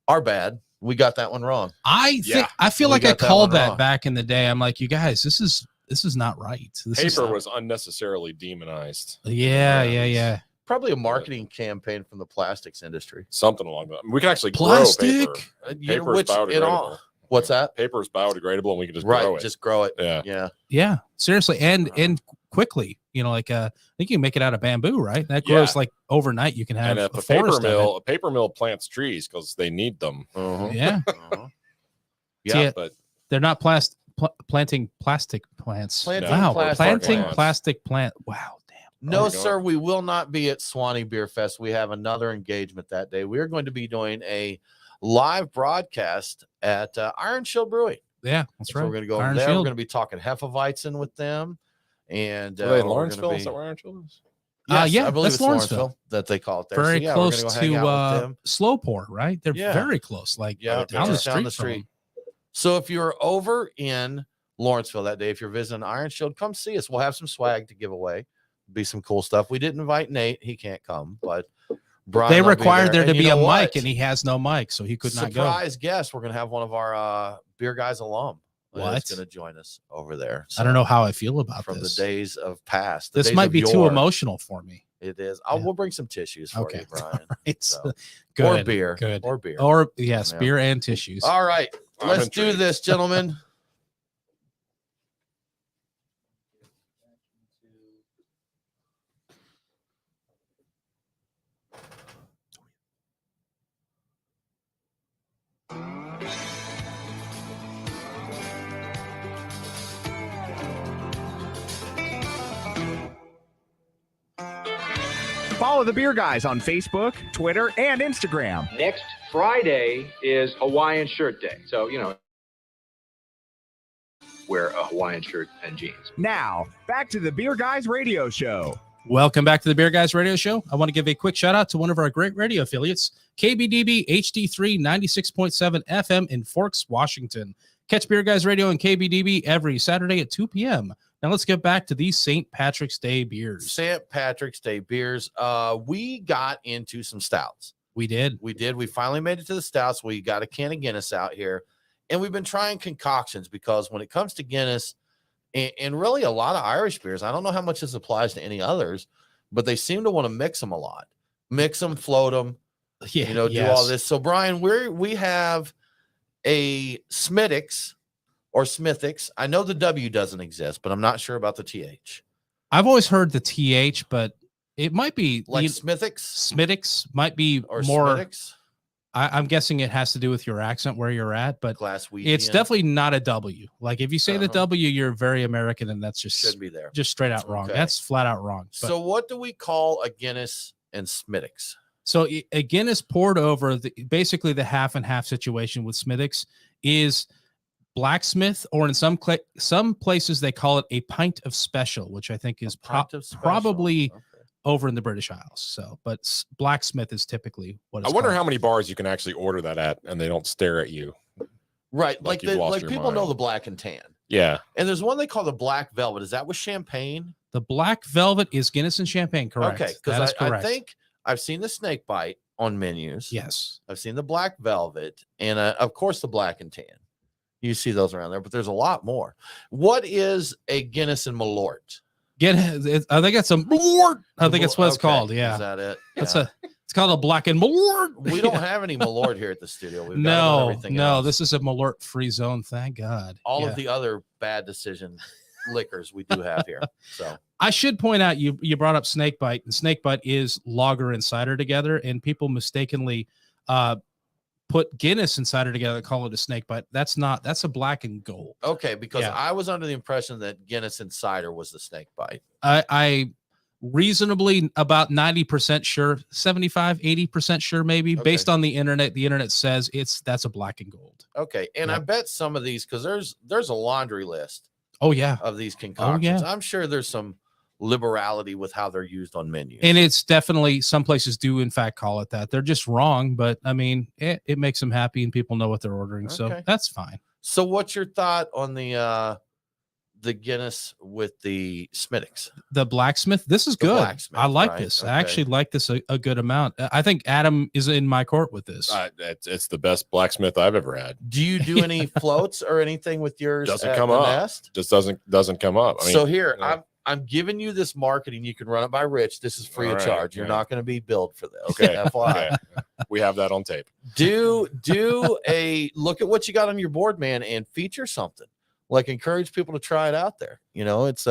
Our bad. We got that one wrong. I Yeah. feel We like I got that called one that wrong. back in the day. I'm like, you guys, this is not right. This is Paper was unnecessarily demonized. yeah. Probably a marketing campaign from the plastics industry. Something along that. We can actually Plastic. grow paper. You know, Paper is which in all, biodegradable. what's that? Paper is biodegradable, and we can just grow Right, it. just grow it. Yeah. Yeah. Yeah, seriously, and quickly. You know, like I think you can make it out of bamboo, right? That grows Yeah. like overnight. You can have And a if a paper forest of mill plants trees because they need them. Uh-huh. it. Yeah, Uh-huh. See, Yeah. But they're not planting plastic plants. Planting wow, plastic planting plants. plastic plant. Wow, damn. No, we go. sir, we will not be at Swanee Beer Fest. We have another engagement that day. We are going to be doing a live broadcast at Iron Shield Brewing. Yeah, that's So right. we're going to go over Iron there. We're Shield. going to be talking Hefeweizen with them. And are they in we're Lawrenceville? gonna Is that where Iron Shield is? Yeah, I believe that's it's Lawrenceville. that they call it there. Very So, yeah, close we're gonna go hang to out with them. Slow Pour, right? They're Yeah. very close, like Yeah, down the just street. down the from street. them. So if you're over in Lawrenceville that day, if you're visiting Iron Shield, come see us. We'll have some swag to give away. Be some cool stuff. We didn't invite Nate; he can't come. But Brian, They will be required there And to you be a know mic, what? and he has no mic, so he could not go. Surprise guest. We're gonna have one of our beer guys alum What? That's going to join us over there. I don't know how I feel about from this. the days of past. This days might of be too yore. emotional for me. It is. Yeah. We'll bring some tissues for Okay. you, Brian. It's So. good. Or beer. Good. Or beer. Or yes, Yeah. beer and tissues. All right. I'm Let's do intrigued. this, gentlemen. Follow the Beer Guys on Facebook, Twitter, and Instagram. Next Friday is Hawaiian Shirt Day. So, wear a Hawaiian shirt and jeans. Now, back to the Beer Guys radio show. Welcome back to the Beer Guys Radio Show. I want to give a quick shout out to one of our great radio affiliates, KBDB HD3 96.7 FM in Forks, Washington. Catch Beer Guys Radio and KBDB every Saturday at 2 p.m. Now let's get back to these St. Patrick's Day beers. St. Patrick's Day beers. We got into some stouts. We did. We finally made it to the stouts. We got a can of Guinness out here, and we've been trying concoctions because when it comes to Guinness and really a lot of Irish beers, I don't know how much this applies to any others, but they seem to want to mix them a lot. Mix them, float them, Yeah, do all this. So Brian, we have a Smithix or Smithix. I know the W doesn't exist, but I'm not sure about the TH. I've always heard the TH, but it might be Like Smithix Smithix might be or more. Smithix? I'm guessing it has to do with your accent where you're at, but Glass wheat. it's definitely not a W. Like if you say the W, you're very American, and that's should just be there. straight out wrong. Okay. That's flat out wrong. But, So what do we call a Guinness and Smithix? so a Guinness poured over basically the half and half situation with Smithix is blacksmith, or in some places they call it a pint of special, which I think is Pint of special. probably Okay. over in the British Isles. So, but blacksmith is typically what I it's wonder called. how many bars you can actually order that at, and they don't stare at you. Right. Like Like, you've lost your people know mind. the black and tan. Yeah, And there's one they call the black velvet. Is that with champagne? The black velvet is Guinness and champagne, correct? Okay. That is Because I correct. think I've seen the snake bite on menus. Yes. I've seen the black velvet and of course the black and tan. You see those around there, but there's a lot more. What is a Guinness and Malort? I think it's a Malort. I think it's what it's Okay. called. Yeah. Is that it? It's Yeah. it's called a black and Malort. We don't have any Malort here at the studio. We've got No, everything no, else. this is a Malort free zone. Thank God. all Yeah. of the other bad decision liquors we do have here. So I should point out you brought up Snakebite, and Snakebite is lager and cider together, and people mistakenly put Guinness and cider together and call it a Snakebite. That's a black and gold. okay, because Yeah. I was under the impression that Guinness and cider was the snake bite. I reasonably about 90% sure, 75-80% sure maybe, Okay. based on the internet. The internet says that's a black and gold. Okay, and I Yep. bet some of these because there's a laundry list Oh yeah. of these concoctions. yeah. I'm sure there's some liberality with how they're used on menus. And it's definitely, some places do in fact call it that. They're just wrong, but I mean, it makes them happy and people know what they're ordering. So Okay. that's fine. So what's your thought on the Guinness with the Smithix? The blacksmith, this is The good. blacksmith, I like right? this. Okay. I actually like this a good amount. I think Adam is in my court with this. it's the best blacksmith I've ever had. Do you do any floats or anything with yours? Doesn't at come the up. Nest? Just doesn't come up. I mean, So here, you know. I'm giving you this marketing. You can run it by Rich. This is free All of right, charge. You're yeah. not going to be billed for this. Okay, FYI. okay. We have that on tape. Do a look at what you got on your board, man, and feature something. Like encourage people to try it out there. You know, it's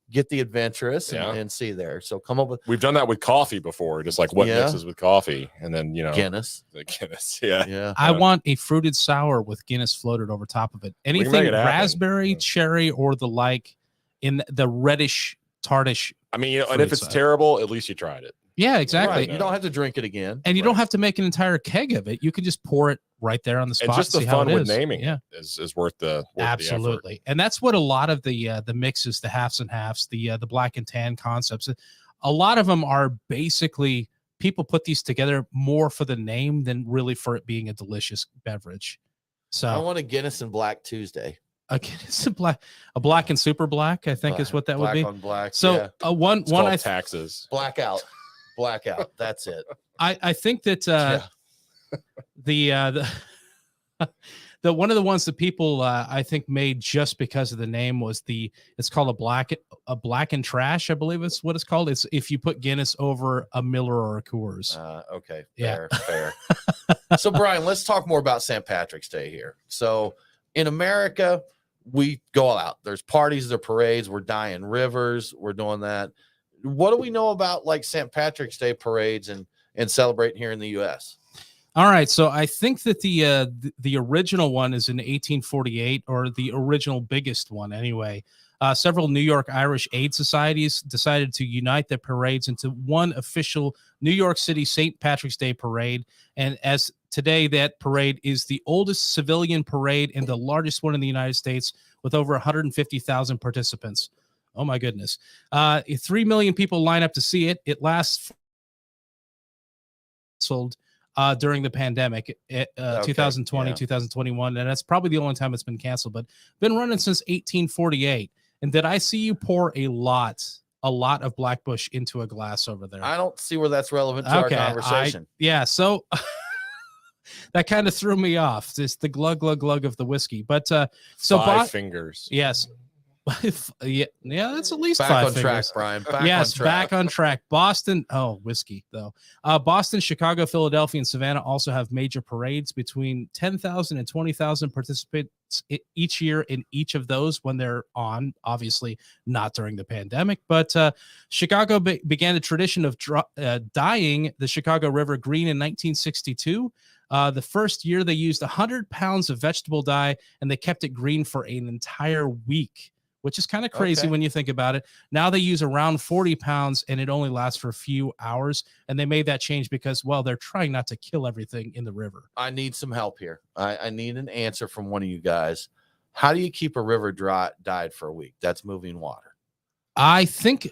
get the adventurous Yeah. and see there. So come up with We've done that with coffee before, just like what Yeah. mixes with coffee, and then Guinness. the Guinness. Yeah, Yeah. I want a fruited sour with Guinness floated over top of it. can Anything make it happen. raspberry, Yeah. cherry, or the like in the reddish, tartish. I mean, and Fruit if it's side. terrible, at least you tried it. Yeah, exactly. Right. You don't have to drink it again. And you don't have to make an entire keg of it. You can just pour it right there on the spot. And just the see how fun it with is. naming Yeah. it is worth the effort. Absolutely. And that's what a lot of the mixes, the halves and halves, the black and tan concepts, a lot of them are basically people put these together more for the name than really for it being a delicious beverage. I So want a Guinness and Black Tuesday. again, it's a black and super black, I think is what that would Black be. on black. So yeah. one It's called I taxes. Blackout. Blackout. That's it. I think that Yeah. the one of the ones that people I think made just because of the name was it's called a black and trash, I believe it's what it's called. It's if you put Guinness over a Miller or a Coors. Okay, Yeah. fair. So Brian, let's talk more about St. Patrick's Day here. So in America, we go all out. There's parties, there parades, we're dyeing rivers, we're doing that. What do we know about like St. Patrick's Day parades and celebrating here in the US? All right, so I think that the original one is in 1848, or the original biggest one anyway. Several New York Irish aid societies decided to unite their parades into one official New York City St. Patrick's Day parade. And as today, that parade is the oldest civilian parade and the largest one in the United States, with over 150,000 participants. Oh my goodness. 3 million people line up to see it. It lasts during the pandemic, 2020, 2021. And that's probably the only time it's been canceled, but been running since 1848. And did I see you pour a lot of Blackbush into a glass over there? I don't see where that's relevant to our conversation. So that kind of threw me off. Just the glug of the whiskey. But so 5 fingers. Yes. yeah, that's at least back 5 on fingers. track, Brian. Back on track. Boston, whiskey though. Boston, Chicago, Philadelphia, and Savannah also have major parades between 10,000 and 20,000 participants each year in each of those when they're on. Obviously, not during the pandemic, but Chicago began the tradition of dyeing the Chicago River green in 1962. The first year they used 100 pounds of vegetable dye, and they kept it green for an entire week, which is kind of crazy when you think about it. Now they use around 40 pounds, and it only lasts for a few hours. And they made that change because, well, they're trying not to kill everything in the river. I need some help here. I need an answer from one of you guys. How do you keep a river dyed for a week? That's moving water. I think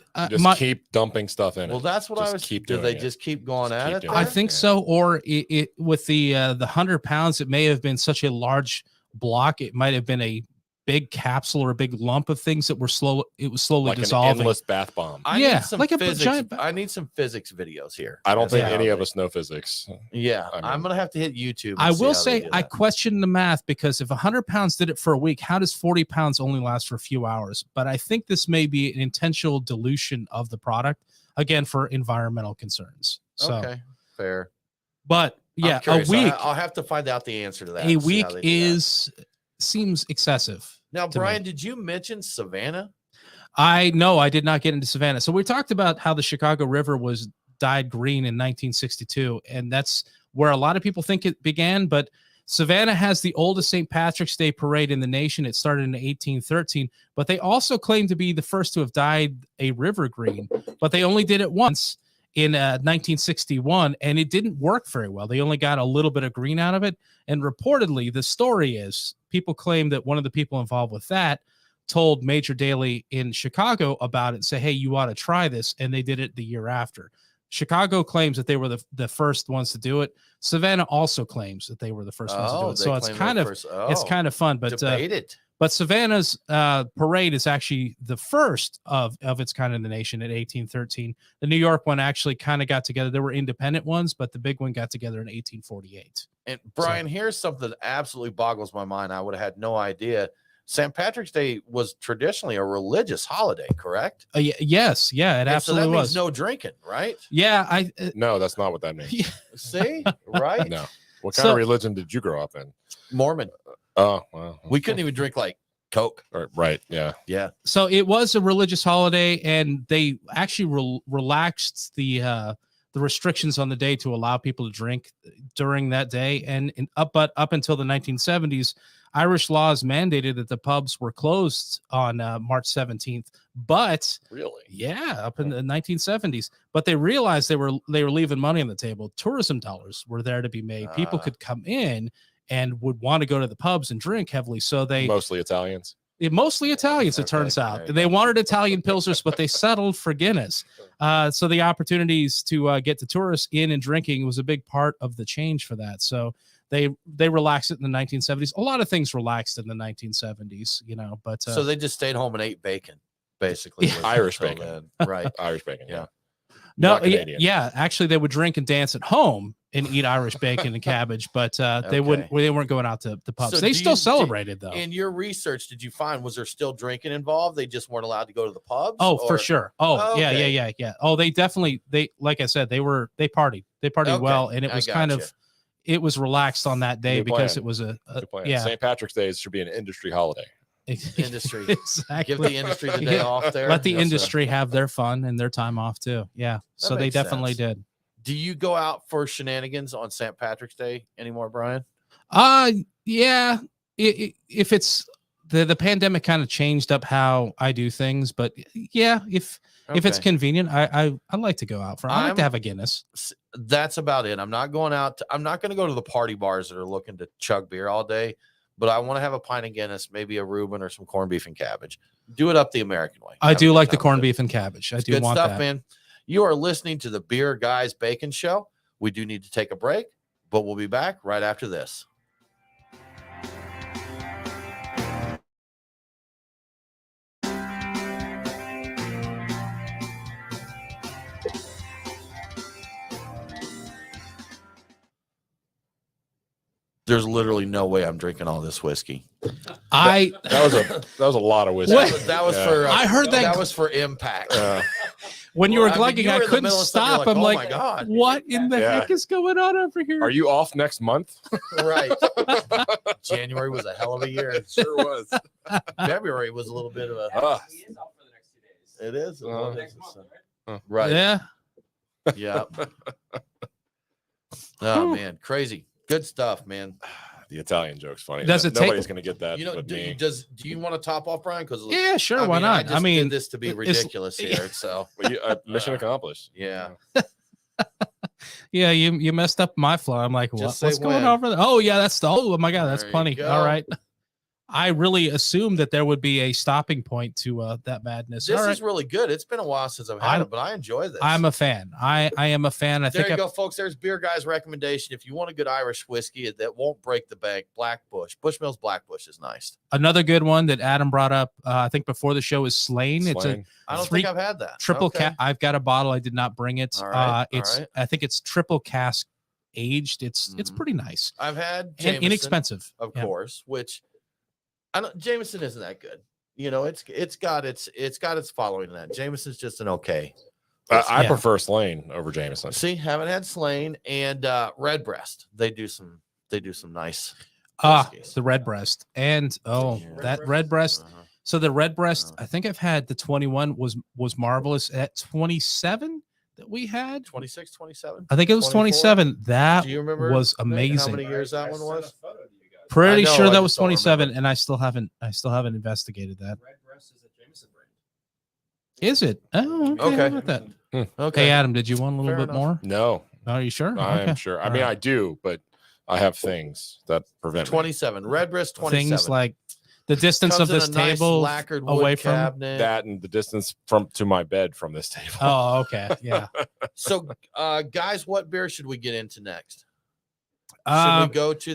keep dumping stuff in it. Well, that's what I was. Do they just keep going at it? I think so. Or it with the 100 pounds, it may have been such a large block. It might have been a big capsule or a big lump of things that were slowly like dissolving. An endless bath bomb. I need some physics. I need some physics videos here. I don't think any of us know physics. Yeah, I'm gonna have to hit YouTube. I will say I question the math, because if 100 pounds did it for a week, how does 40 pounds only last for a few hours? But I think this may be an intentional dilution of the product, again, for environmental concerns. So, okay, fair. But yeah, a week. I'll have to find out the answer to that. A week seems excessive. Now, Brian, did you mention Savannah? I did not get into Savannah. So we talked about how the Chicago River was dyed green in 1962, and that's where a lot of people think it began. But Savannah has the oldest St. Patrick's Day parade in the nation. It started in 1813, but they also claim to be the first to have dyed a river green, but they only did it once in 1961, and it didn't work very well. They only got a little bit of green out of it. And reportedly, the story is people claim that one of the people involved with that told Major Daley in Chicago about it and say, hey, you ought to try this. And they did it the year after. Chicago claims that they were the first ones to do it. Savannah also claims that they were the first ones to do it. So it's kind of fun, but debated. But Savannah's parade is actually the first of its kind in the nation at 1813. The New York one actually kind of got together. There were independent ones, but the big one got together in 1848. And Brian, here's something that absolutely boggles my mind. I would have had no idea. St. Patrick's Day was traditionally a religious holiday, correct? Yes. Yeah, it absolutely so that was. means no drinking, right? Yeah. No, that's not what that means. Yeah. See? Right? No. What kind of religion did you grow up in? Mormon. Oh, well. We couldn't even drink like Coke. Right. Yeah. Yeah. So it was a religious holiday, and they actually relaxed the restrictions on the day to allow people to drink during that day. And up until the 1970s, Irish laws mandated that the pubs were closed on March 17th. But really, yeah, up in the 1970s. But they realized they were leaving money on the table. Tourism dollars were there to be made. People could come in and would want to go to the pubs and drink heavily. So they mostly Italians. Mostly Italians, it turns out. They wanted Italian pilsners, but they settled for Guinness. So the opportunities to get the tourists in and drinking was a big part of the change for that. So they relaxed it in the 1970s. A lot of things relaxed in the 1970s, but so they just stayed home and ate bacon, basically. Irish bacon, right? Irish bacon, yeah. No, yeah. Actually, they would drink and dance at home and eat Irish bacon and cabbage, but they weren't going out to the pubs. So they still celebrated though. In your research, did you find was there still drinking involved? They just weren't allowed to go to the pubs? Oh, for sure. Oh, okay. yeah. Oh, they definitely like I said, they partied. They partied well, and it was it was relaxed on that day because it was a St. Patrick's Day should be an industry holiday. Industry. Exactly. Give the industry the day off there. Let the industry have their fun and their time off too. Yeah. So they definitely did. Do you go out for shenanigans on St. Patrick's Day anymore, Brian? Yeah. If it's the pandemic kind of changed up how I do things, but yeah, if it's convenient, I like to go out for. I like to have a Guinness. That's about it. I'm not going out. I'm not going to go to the party bars that are looking to chug beer all day. But I want to have a pint of Guinness, maybe a Reuben or some corned beef and cabbage. Do it up the American way. I do like the corned beef and cabbage. I do good want stuff, that, man. You are listening to the Beer Guys Bacon Show. We do need to take a break, but we'll be back right after this. There's literally no way I'm drinking all this whiskey. That was a lot of whiskey. That was for. I heard that was for impact. When you were glugging, I couldn't stop. I'm like, oh my God, what in the heck is going on over here? Are you off next month? Right. January was a hell of a year. It sure was. February was a little bit of a. He is off for the next 2 days. It is. Next month, Right. Yeah. Yeah. Oh man, crazy. Good stuff, man. The Italian joke's funny. Nobody's going to get that. Do you want to top off, Brian? Because yeah, sure, why not? I mean, did this to be ridiculous here. So mission accomplished. Yeah. Yeah, you messed up my flow. I'm like, what's going on over there? Oh yeah, oh my God, that's plenty. All right. I really assumed that there would be a stopping point to that madness. This is really good. It's been a while since I've had it, but I enjoy this. I'm a fan. I am a fan. There you go, folks. There's Beer Guy's recommendation. If you want a good Irish whiskey that won't break the bank, Blackbush. Bushmills Blackbush is nice. Another good one that Adam brought up, I think before the show, is Slane. It's I don't think I've had that. Triple cask. I've got a bottle. I did not bring it. I think it's triple cask aged. It's pretty nice. I've had Jameson, and inexpensive, of course, which. Jameson isn't that good. It's got its following in that. Jameson's just an okay. I prefer Slane over Jameson. See, haven't had Slane and Redbreast. They do some nice. The Redbreast and that Redbreast. So the Redbreast, I think I've had the 21 was marvelous. At 27 that we had 26, 27. I think it was 27. That do you remember was amazing. How many years that one was? Pretty sure that was 27, and I still haven't investigated that. Redbreast is a Jameson brand. Is it? Oh, okay. How about that? Okay, Adam, did you want a little bit more? No. Are you sure? I am sure. I mean, I do, but I have things that prevent 27. me. Redbreast 27. Things like the distance of this table lacquered away from cabinet. That and the distance to my bed from this table. Oh, okay. Yeah. So, guys, what beer should we get into next? Should we go to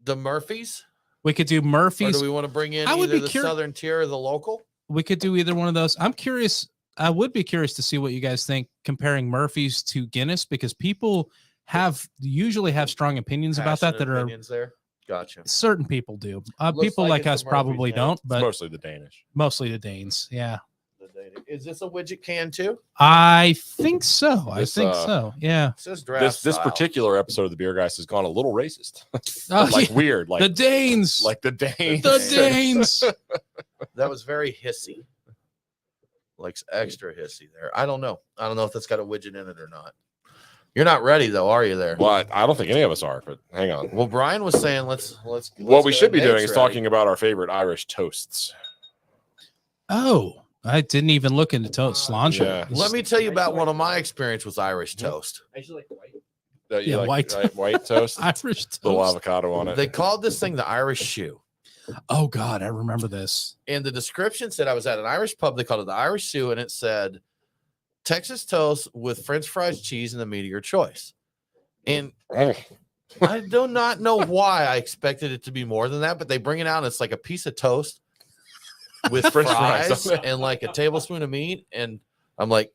the Murphys? We could do Murphys. Or do we want to bring in either the Southern Tier or the local? We could do either one of those. I'm curious. I would be curious to see what you guys think comparing Murphys to Guinness, because people usually have strong opinions about that. That are there. Gotcha. Certain people do. People like us probably don't, but it's mostly the Danish. Mostly the Danes. Yeah. Is this a widget can too? I think so. I think so. Yeah. This particular episode of the Beer Guys has gone a little racist. Weird. Like the Danes. Like the Danes. The Danes. That was very hissy. Like extra hissy there. I don't know if that's got a widget in it or not. You're not ready though, are you there? Well, I don't think any of us are, but hang on. Well, Brian was saying let's what we should be doing is talking about our favorite Irish toasts. Oh. I didn't even look into toast. Sláinte. Yeah. Let me tell you about one of my experience with Irish toast. I usually like white. White toast. Irish toast. Little avocado on it. They called this thing the Irish shoe. Oh God, I remember this. And the description said I was at an Irish pub. They called it the Irish shoe, and it said Texas toast with French fries, cheese, and the meat of your choice. And I do not know why I expected it to be more than that, but they bring it out and it's like a piece of toast with French fries and like a tablespoon of meat. And I'm like,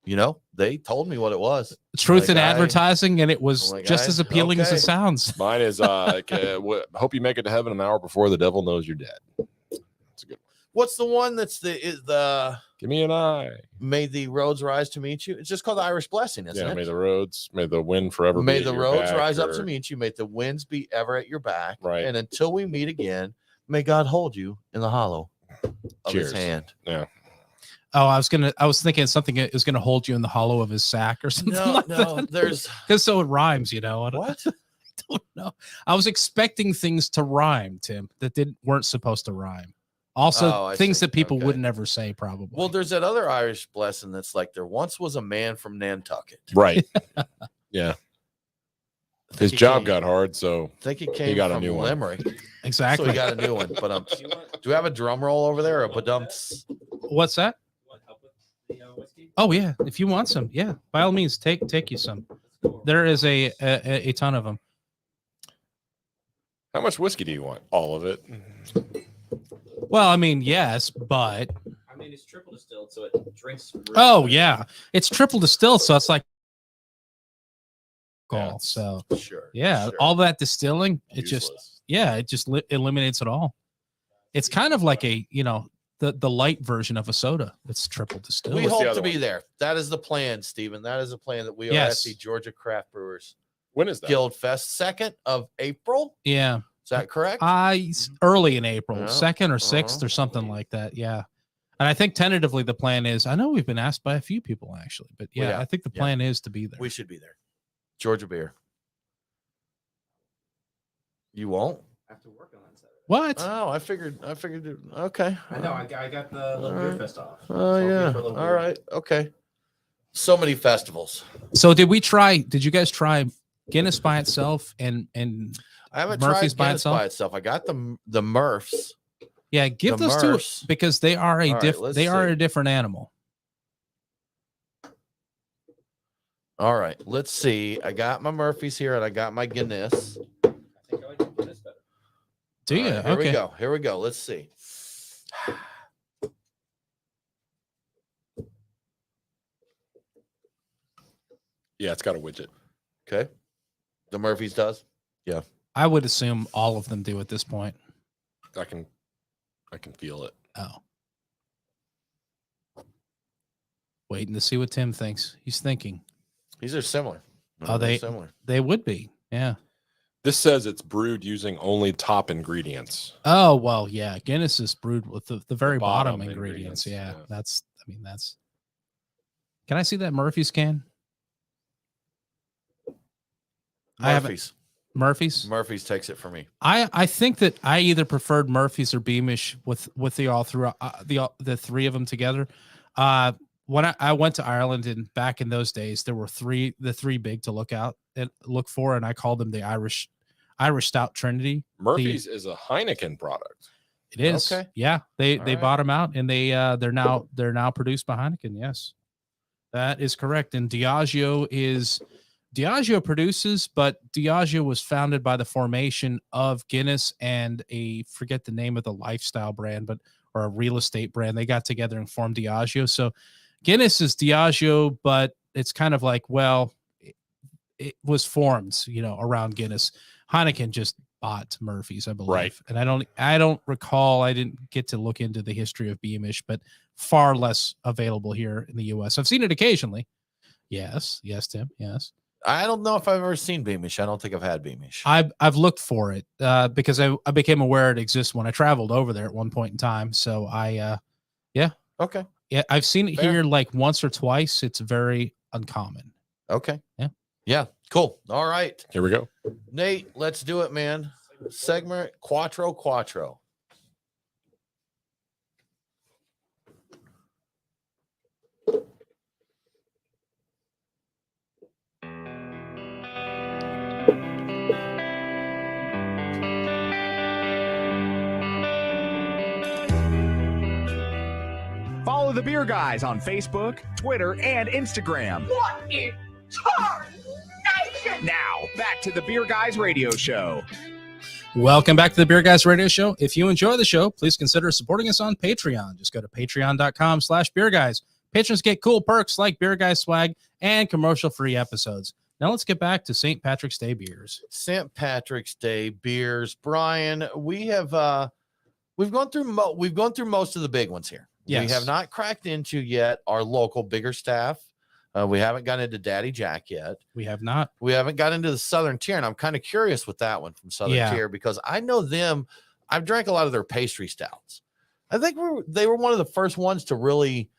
You know, they told me what it was. Truth Like, in advertising, and it was I'm like, just as appealing as it okay. sounds. Mine is hope you make it to heaven an hour before the devil knows you're dead. That's a good one. What's the one that's the Give me an eye. May the roads rise to meet you? It's just called the Irish blessing, isn't Yeah, it? may the wind forever May be at the your roads back, rise up or- to meet you. May the winds be ever at your back. Right. And until we meet again, may God hold you in the hollow of Cheers. his hand. Yeah. Oh, I was thinking something is going to hold you in the hollow of his sack or something like that. There's Because so it rhymes, you know. I what? don't know. I was expecting things to rhyme, Tim, that weren't supposed to rhyme. Also, Oh, I things see. that people Okay. would never say, probably. Well, there's that other Irish blessing that's like there once was a man from Nantucket. Right. Yeah. I think His he job came- got hard, so I think he came got a from new one. Limerick. Exactly. So he got a new one. But do we have a drum roll over there or a badumps? What's that? Want help with the whiskey? Oh yeah, if you want some, yeah, by all means, take you some. There is a ton of them. how much whiskey do you want? All of it. Well, I mean, yes, but I mean, it's triple distilled, so it drinks. really oh good. yeah, it's triple distilled, so it's like alcohol. Yeah. So Sure. yeah, sure. all that distilling, it just Useless. it just eliminates it all. It's kind of like a the light version of a soda. It's triple distilled. We What's the hope other to be one? there. That is the plan, Stephen. That is the plan that we are Yes. at the Georgia Craft Brewers When is that? Guild Fest, 2nd of April. Yeah, Is that correct? early in April, Yeah. 2nd or 6th or something like that. Yeah. And I think tentatively the plan is, I know we've been asked by a few people actually, but yeah, Yeah. I think the plan is to be there. We should be there. Georgia beer. You won't? I have to work on that Saturday. What? Oh, I figured. Okay. I know. I got the little beer fest off. Oh So I'll be yeah. for a little All beer. right. Okay. So many festivals. So did you guys try Guinness by itself and I haven't Murphy's tried by Guinness itself? by itself. I got the Murphs. yeah, give The those Murphs. two because they are All right, let's they are see. a different animal. All right. Let's see. I got my Murphys here and I got my Guinness. I think I like Guinness better. Do you? All right, here we Okay. go. Here we go. Let's see. Yeah, it's got a widget. Okay. The Murphys does. I would assume all of them do at this point. I can feel it. Oh. Waiting to see what Tim thinks. He's thinking. These are similar. Oh, They're they- similar. They would be. Yeah. This says it's brewed using only top ingredients. Oh, well, yeah. Guinness is brewed with the very bottom, bottom ingredients. ingredients, Yeah. yeah. That's. Can I see that Murphy's can? I haven't- Murphys. Murphy's? Murphys takes it for me. I think that I either preferred Murphy's or Beamish with the all through the three of them together. When I went to Ireland and back in those days, there were the three big to look for, and I called them the Irish Stout Trinity. Murphy's is a Heineken product. It is. Okay. Yeah. They All right. bought them out and they're now produced by Heineken. Yes. That is correct. And Diageo produces, but Diageo was founded by the formation of Guinness and forget the name of the lifestyle brand, or a real estate brand. They got together and formed Diageo. So Guinness is Diageo, but it's kind of like, well, it was formed, around Guinness. Heineken just bought Murphy's, I believe. Right. And I don't recall, I didn't get to look into the history of Beamish, but far less available here in the US. I've seen it occasionally. Yes, Tim. Yes. I don't know if I've ever seen Beamish. I don't think I've had Beamish. I've looked for it because I became aware it exists when I traveled over there at one point in time. So Okay. yeah, I've seen it Fair. here like once or twice. It's very uncommon. Okay. Yeah. Yeah. Cool. All right. Here we go. Nate, let's do it, man. Segment Quattro. Follow the Beer Guys on Facebook, Twitter, and Instagram. What in tarnation? Now, back to the Beer Guys radio show. Welcome back to the Beer Guys Radio Show. If you enjoy the show, please consider supporting us on Patreon. Just go to patreon.com/beerguys. Patrons get cool perks like Beer Guy swag and commercial-free episodes. Now let's get back to St. Patrick's Day beers. St. Patrick's Day beers, Brian. We have we've gone through most of the big ones here. Yes. We have not cracked into yet our local bigger staff. We haven't gotten into Daddy Jack yet. We have not. We haven't got into the Southern Tier, and I'm kind of curious with that one from Southern Tier because I know them. I've drank a lot of their pastry stouts. I think they were one of the first ones to really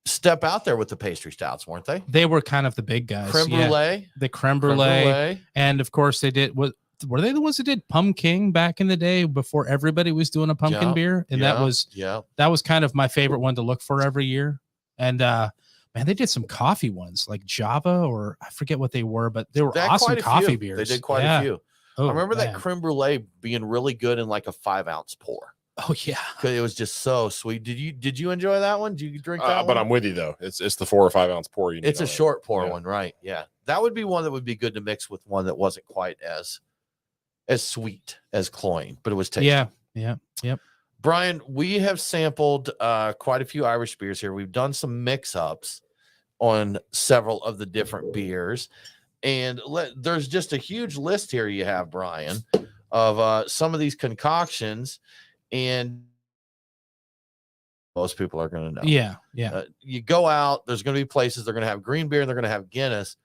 step out there with the pastry stouts, weren't they? They were kind of the big guys. Creme brulee, the creme brulee, and of course they did. Were they the ones that did Pumpkin back in the day before everybody was doing a pumpkin beer? And that was kind of my favorite one to look for every year. And man, they did some coffee ones like Java, or I forget what they were, but they were awesome coffee beers. They did quite a few. Oh, I remember that creme brulee being really good in like a 5-ounce pour. Oh yeah, because it was just so sweet. Did you enjoy that one? Did you drink that one? But I'm with you though. It's the 4 or 5 ounce pour. It's a short pour one, right? Yeah, that would be one that would be good to mix with one that wasn't quite as sweet as cloying, but it was tasty. Yep. Brian, we have sampled quite a few Irish beers here. We've done some mix-ups on several of the different beers, and there's just a huge list here you have, Brian, of some of these concoctions. And most people are going to know. Yeah. You go out, there's going to be places they're going to have green beer and they're going to have Guinness.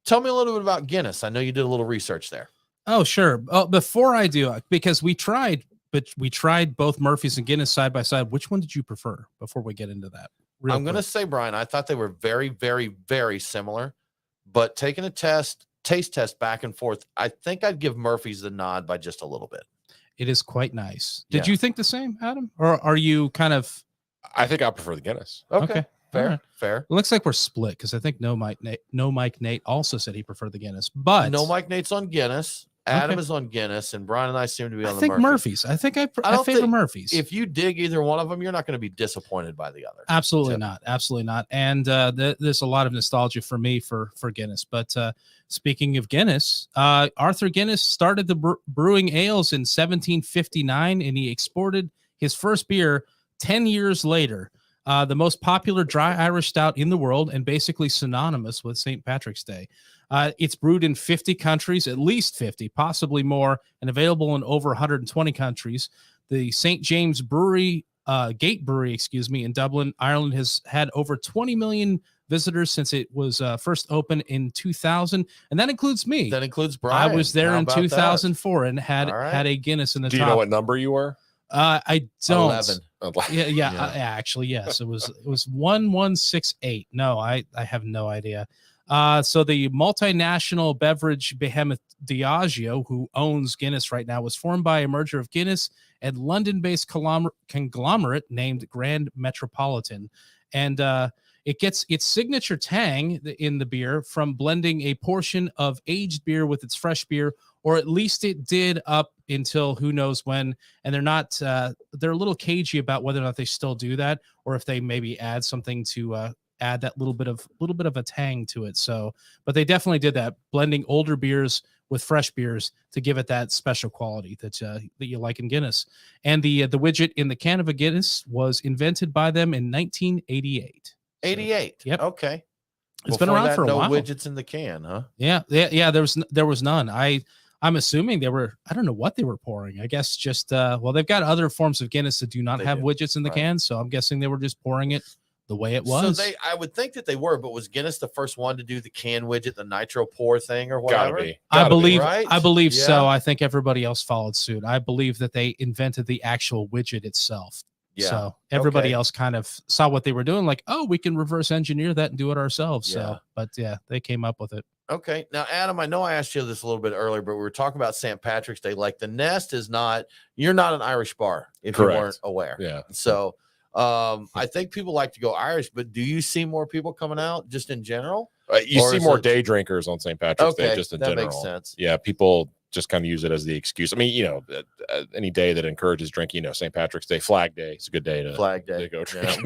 Tell me a little bit about Guinness. I know you did a little research there. Oh, sure. Before I do, because we tried both Murphy's and Guinness side by side. Which one did you prefer before we get into that? I'm going to say, Brian, I thought they were very, very, very similar, but taking a taste test back and forth, I think I'd give Murphy's the nod by just a little bit. It is quite nice. Did you think the same, Adam? Or are you kind of... I think I prefer the Guinness. Okay. Fair. It looks like we're split because I think No Mike Nate also said he preferred the Guinness. But No Mike Nate's on Guinness. Adam is on Guinness, and Brian and I seem to be on the Murphy's. I think I favor Murphy's. If you dig either one of them, you're not going to be disappointed by the other. Absolutely not. And there's a lot of nostalgia for me for Guinness. But speaking of Guinness, Arthur Guinness started the brewing ales in 1759, and he exported his first beer 10 years later. The most popular dry Irish stout in the world, and basically synonymous with St. Patrick's Day. It's brewed in 50 countries, at least 50, possibly more, and available in over 120 countries. The St. James Gate Brewery, in Dublin, Ireland, has had over 20 million visitors since it was first opened in 2000, and that includes me. That includes Brian. I was there in 2004 and had a Guinness in the top. Do you know what number you were? I don't. 11. Actually, yes. It was 1168. No, I have no idea. So the multinational beverage behemoth Diageo, who owns Guinness right now, was formed by a merger of Guinness and London-based conglomerate named Grand Metropolitan. And it gets its signature tang in the beer from blending a portion of aged beer with its fresh beer, or at least it did up until who knows when. And they're a little cagey about whether or not they still do that, or if they maybe add something to add that little bit of a tang to it. So, but they definitely did that, blending older beers with fresh beers to give it that special quality that you like in Guinness. And the widget in the can of a Guinness was invented by them in 1988. 88. Yep. Okay. It's been around for a while. No widgets in the can, huh? Yeah. There was none. I'm assuming they were, I don't know what they were pouring. I guess just, they've got other forms of Guinness that do not have widgets in the can. So I'm guessing they were just pouring it the way it was. So I would think that they were, but was Guinness the first one to do the can widget, the nitro pour thing or whatever? Gotta be. I believe so. I think everybody else followed suit. I believe that they invented the actual widget itself. Yeah. So everybody else kind of saw what they were doing, like, oh, we can reverse engineer that and do it ourselves. Yeah. So, but yeah, they came up with it. Okay. Now, Adam, I know I asked you this a little bit earlier, but we were talking about St. Patrick's Day. Like the Nest you're not an Irish bar if you weren't aware. Yeah. So I think people like to go Irish, but do you see more people coming out just in general? You see more day drinkers on St. Patrick's Day just in general. That makes sense. Yeah. People just kind of use it as the excuse. I mean, any day that encourages drinking, St. Patrick's Day, Flag Day, it's a good day to go drink.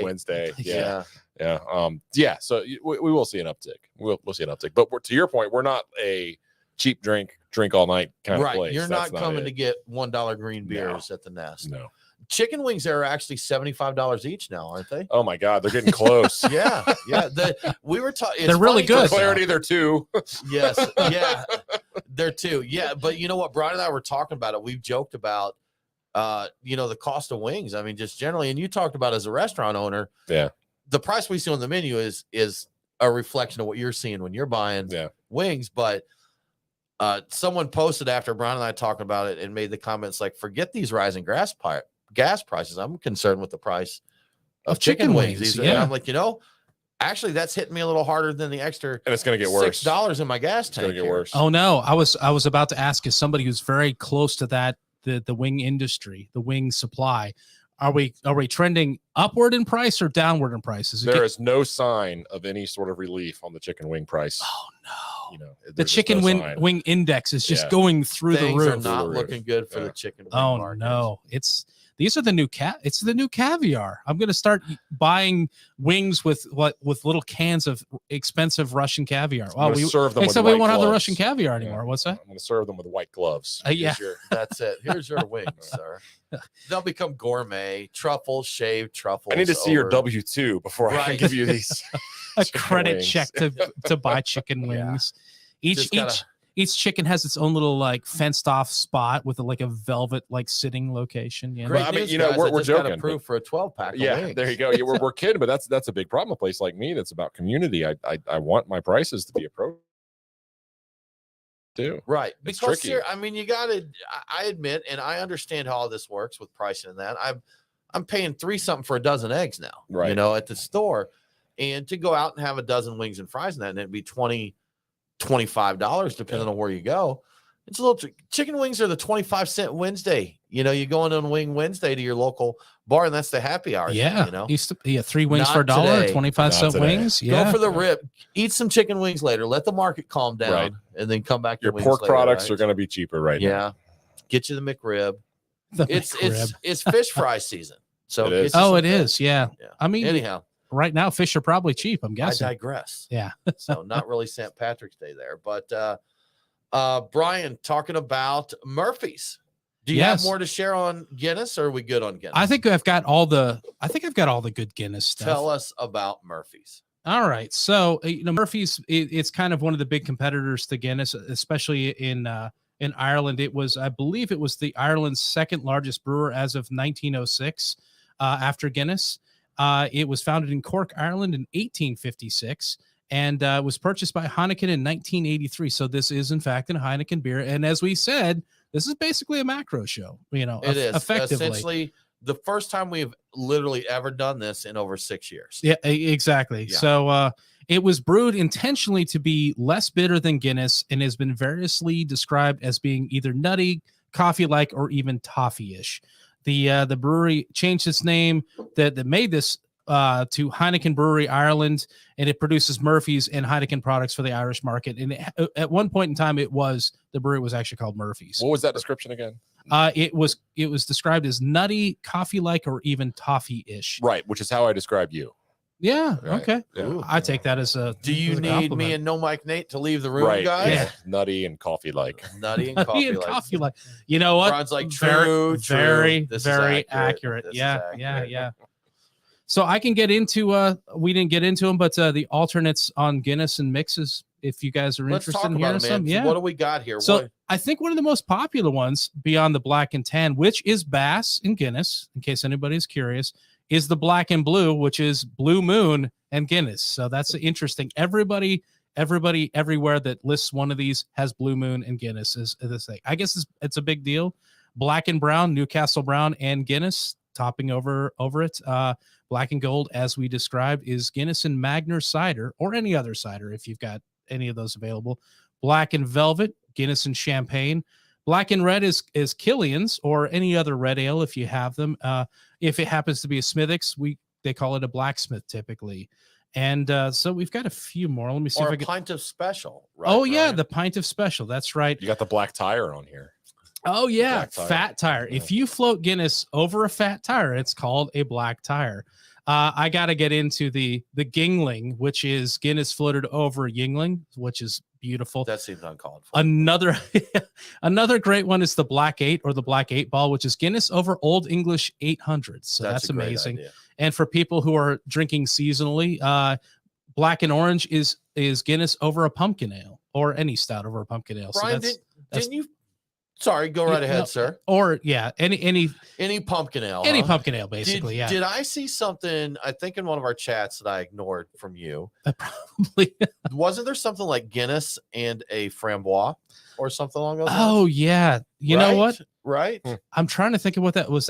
Wednesday. Yeah. So we will see an uptick. We'll see an uptick. But to your point, we're not a cheap drink all night kind of place. You're not coming to get $1 green beers at the Nest. No. chicken wings are actually $75 each now, aren't they? Oh my God, they're getting close. Yeah. We were talking. They're really good. For clarity, they're two. Yes. Yeah. They're two. Yeah. But you know what? Brian and I were talking about it. We've joked about, the cost of wings. I mean, just generally, and you talked about as a restaurant owner. Yeah. The price we see on the menu is a reflection of what you're seeing when you're buying wings. But someone posted after Brian and I talked about it and made the comments like, forget these rising gas prices. I'm concerned with the price of chicken wings. And I'm like, actually that's hitting me a little harder than the extra. And it's going to get worse. $6 in my gas tank. It's going to get worse. Oh no. I was about to ask, as somebody who's very close to that, the wing industry, the wing supply, are we trending upward in price or downward in price? There is no sign of any sort of relief on the chicken wing price. Oh no. The The chicken wing index is just going through the roof. Things are not looking good for the chicken wing market. No. These are the new it's the new caviar. I'm going to start buying wings with little cans of expensive Russian caviar. Well, we serve them except with we won't gloves. have the Russian caviar anymore. What's that? I'm going to serve them with white gloves. Yeah. That's it. Here's your wings, sir. They'll become gourmet, truffles, shaved truffles. I need to see your W-2 before I can give you these. A credit check to buy chicken wings. Each chicken has its own little fenced off spot with a velvet sitting location. Great well, I mean, news, guys. we're joking. Approved for a 12-pack. Yeah, there you go. We're kidding, but that's a big problem. A place like me that's about community. I want my prices to be appropriate too. Right, it's because tricky. I mean, you got to. I admit, and I understand how all this works with pricing and that. I'm paying $3 something for a dozen eggs now. Right. At the store, and to go out and have a dozen wings and fries and that, and it'd be $25 depending on where you go. It's a little chicken wings are the 25-cent Wednesday. You go in on Wing Wednesday to your local bar, and that's the happy hour. Yeah. Thing, Used to be 3 wings Not for $1, today. 25-cent wings. Yeah. Go for the rib. Eat some chicken wings later. Let the market calm down, and then come back. Your to wings pork later, products right? are going to be cheaper right now. Yeah. Get you the McRib. The It's McRib. it's fish fry season. So It is. get you some it fish. is. Yeah. I mean, Anyhow, right now fish are probably cheap, I'm I guessing. digress. Yeah. So not really St. Patrick's Day there, but Brian, talking about Murphy's. Do you have more to share on Guinness, or are we good on Guinness? I think I've got all the good Guinness stuff. Tell us about Murphy's. All right. So, Murphy's, it's kind of one of the big competitors to Guinness, especially in Ireland. I believe it was the Ireland's second largest brewer as of 1906 after Guinness. It was founded in Cork, Ireland in 1856 and was purchased by Heineken in 1983. So this is, in fact, a Heineken beer. And as we said, this is basically a macro show, It is effectively. essentially the first time we've literally ever done this in over 6 years. Yeah, exactly. Yeah. So it was brewed intentionally to be less bitter than Guinness and has been variously described as being either nutty, coffee-like, or even toffee-ish. The brewery changed its name that made this to Heineken Brewery Ireland, and it produces Murphy's and Heineken products for the Irish market. And at one point in time, the brewery was actually called Murphy's. What was that description again? It was described as nutty, coffee-like, or even toffee-ish. Right, which is how I describe you. Yeah. Right. Okay. Yeah. I take that as a. Do you as a need compliment. me and No Mike Nate to leave the room, Right, guys? yeah. Nutty and coffee like. Nutty and Nutty coffee and like. coffee like. You know what? Ron's like, Very, true, very, This is very accurate. This is Yeah, accurate. yeah. So I can get into. We didn't get into them, but the alternates on Guinness and mixes. If you guys are Let's interested talk in about hearing it, man. some, yeah. What do we got here? So I think one of the most popular ones beyond the black and tan, which is Bass and Guinness, in case anybody's curious, is the black and blue, which is Blue Moon and Guinness. So that's interesting. Everybody everywhere that lists one of these has Blue Moon and Guinness is this thing. I guess it's a big deal. Black and brown, Newcastle Brown and Guinness topping over it. Black and gold, as we described, is Guinness and Magner cider, or any other cider if you've got any of those available. Black and velvet, Guinness and champagne. Black and red is Killian's, or any other red ale if you have them. If it happens to be a Smithwick's, they call it a blacksmith typically. And so we've got a few more. Let me see or if I a can. pint of special. Right, Oh yeah, Ryan? the pint of special. That's right. You got the black tire on here. Oh yeah, Black tire. fat tire. Yeah. If you float Guinness over a fat tire, it's called a black tire. I got to get into the Gingling, which is Guinness floated over Yingling, which is beautiful. That seems uncalled for. Another great one is the Black 8 or the Black 8 Ball, which is Guinness over Old English 800. So that's a great amazing. idea. And for people who are drinking seasonally, Black and Orange is Guinness over a pumpkin ale or any stout over a pumpkin ale. Brian, so didn't you? Sorry, go right ahead, sir. Or yeah, any pumpkin ale. Any pumpkin ale, basically. Did I see something? I think in one of our chats that I ignored from you. Probably wasn't there something like Guinness and a framboise or something along those lines? Oh yeah, you know what? Right. I'm trying to think of what that was.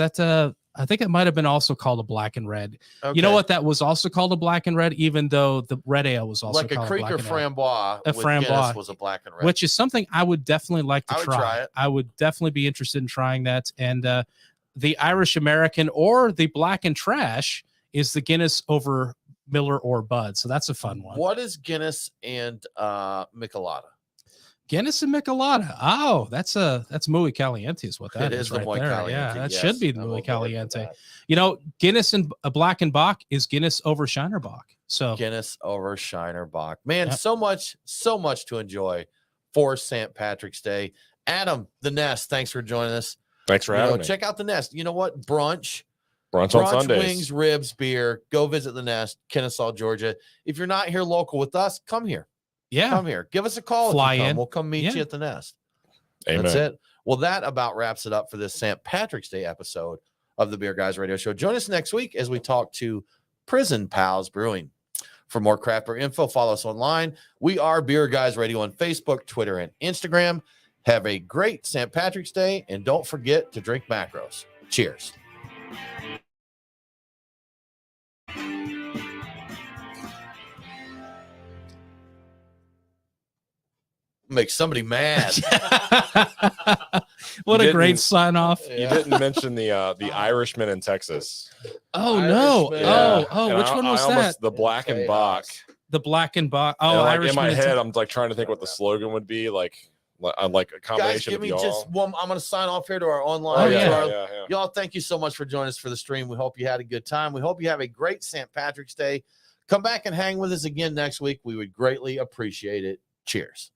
I think it might have been also called a Black and Red. Okay. You know what? That was also called a Black and Red, even though the red ale was also like a called Creek or framboise. A framboise Guinness was a Black and Red, which is something I would definitely like to try it. I would definitely be interested in trying that. And the Irish American or the Black and Trash is the Guinness over Miller or Bud. So that's a fun one. What is Guinness and Michelada? Guinness and Michelada. Oh, that's Muy Caliente is what that is right Muy there. Caliente, Yeah, that yes. should be the Muy Caliente. You know, Guinness and Black and Bach is Guinness over Shiner Bock. So Guinness over Shiner Bock. Man, Yep. so much to enjoy for St. Patrick's Day. Adam, the Nest, thanks for joining us. Thanks for having me. Check out the Nest. You know what? Brunch on Sundays. Wings, ribs, beer. Go visit the Nest, Kennesaw, Georgia. If you're not here local with us, come here. yeah, Come here. Give us a call. Fly if you come. in. We'll come meet Yeah. you at the Nest. Amen. That's it. Well, that about wraps it up for this St. Patrick's Day episode of the Beer Guys Radio Show. Join us next week as we talk to Prison Pals Brewing. For more craft beer info, follow us online. We are Beer Guys Radio on Facebook, Twitter, and Instagram. Have a great St. Patrick's Day, and don't forget to drink macros. Cheers. Make somebody mad. What You a great didn't- sign off. You didn't mention the Irishman in Texas. Oh no. Irishman. Oh, And which one was that? The Black and Bach. The Black and Bach. And, Oh, like, Irish in my head, I'm like trying to think what the slogan would be. Like a Guys, combination give of me y'all. just one. I'm going to sign off here to our online. Oh, to yeah. our- Y'all, thank you so much for joining us for the stream. We hope you had a good time. We hope you have a great St. Patrick's Day. Come back and hang with us again next week. We would greatly appreciate it. Cheers.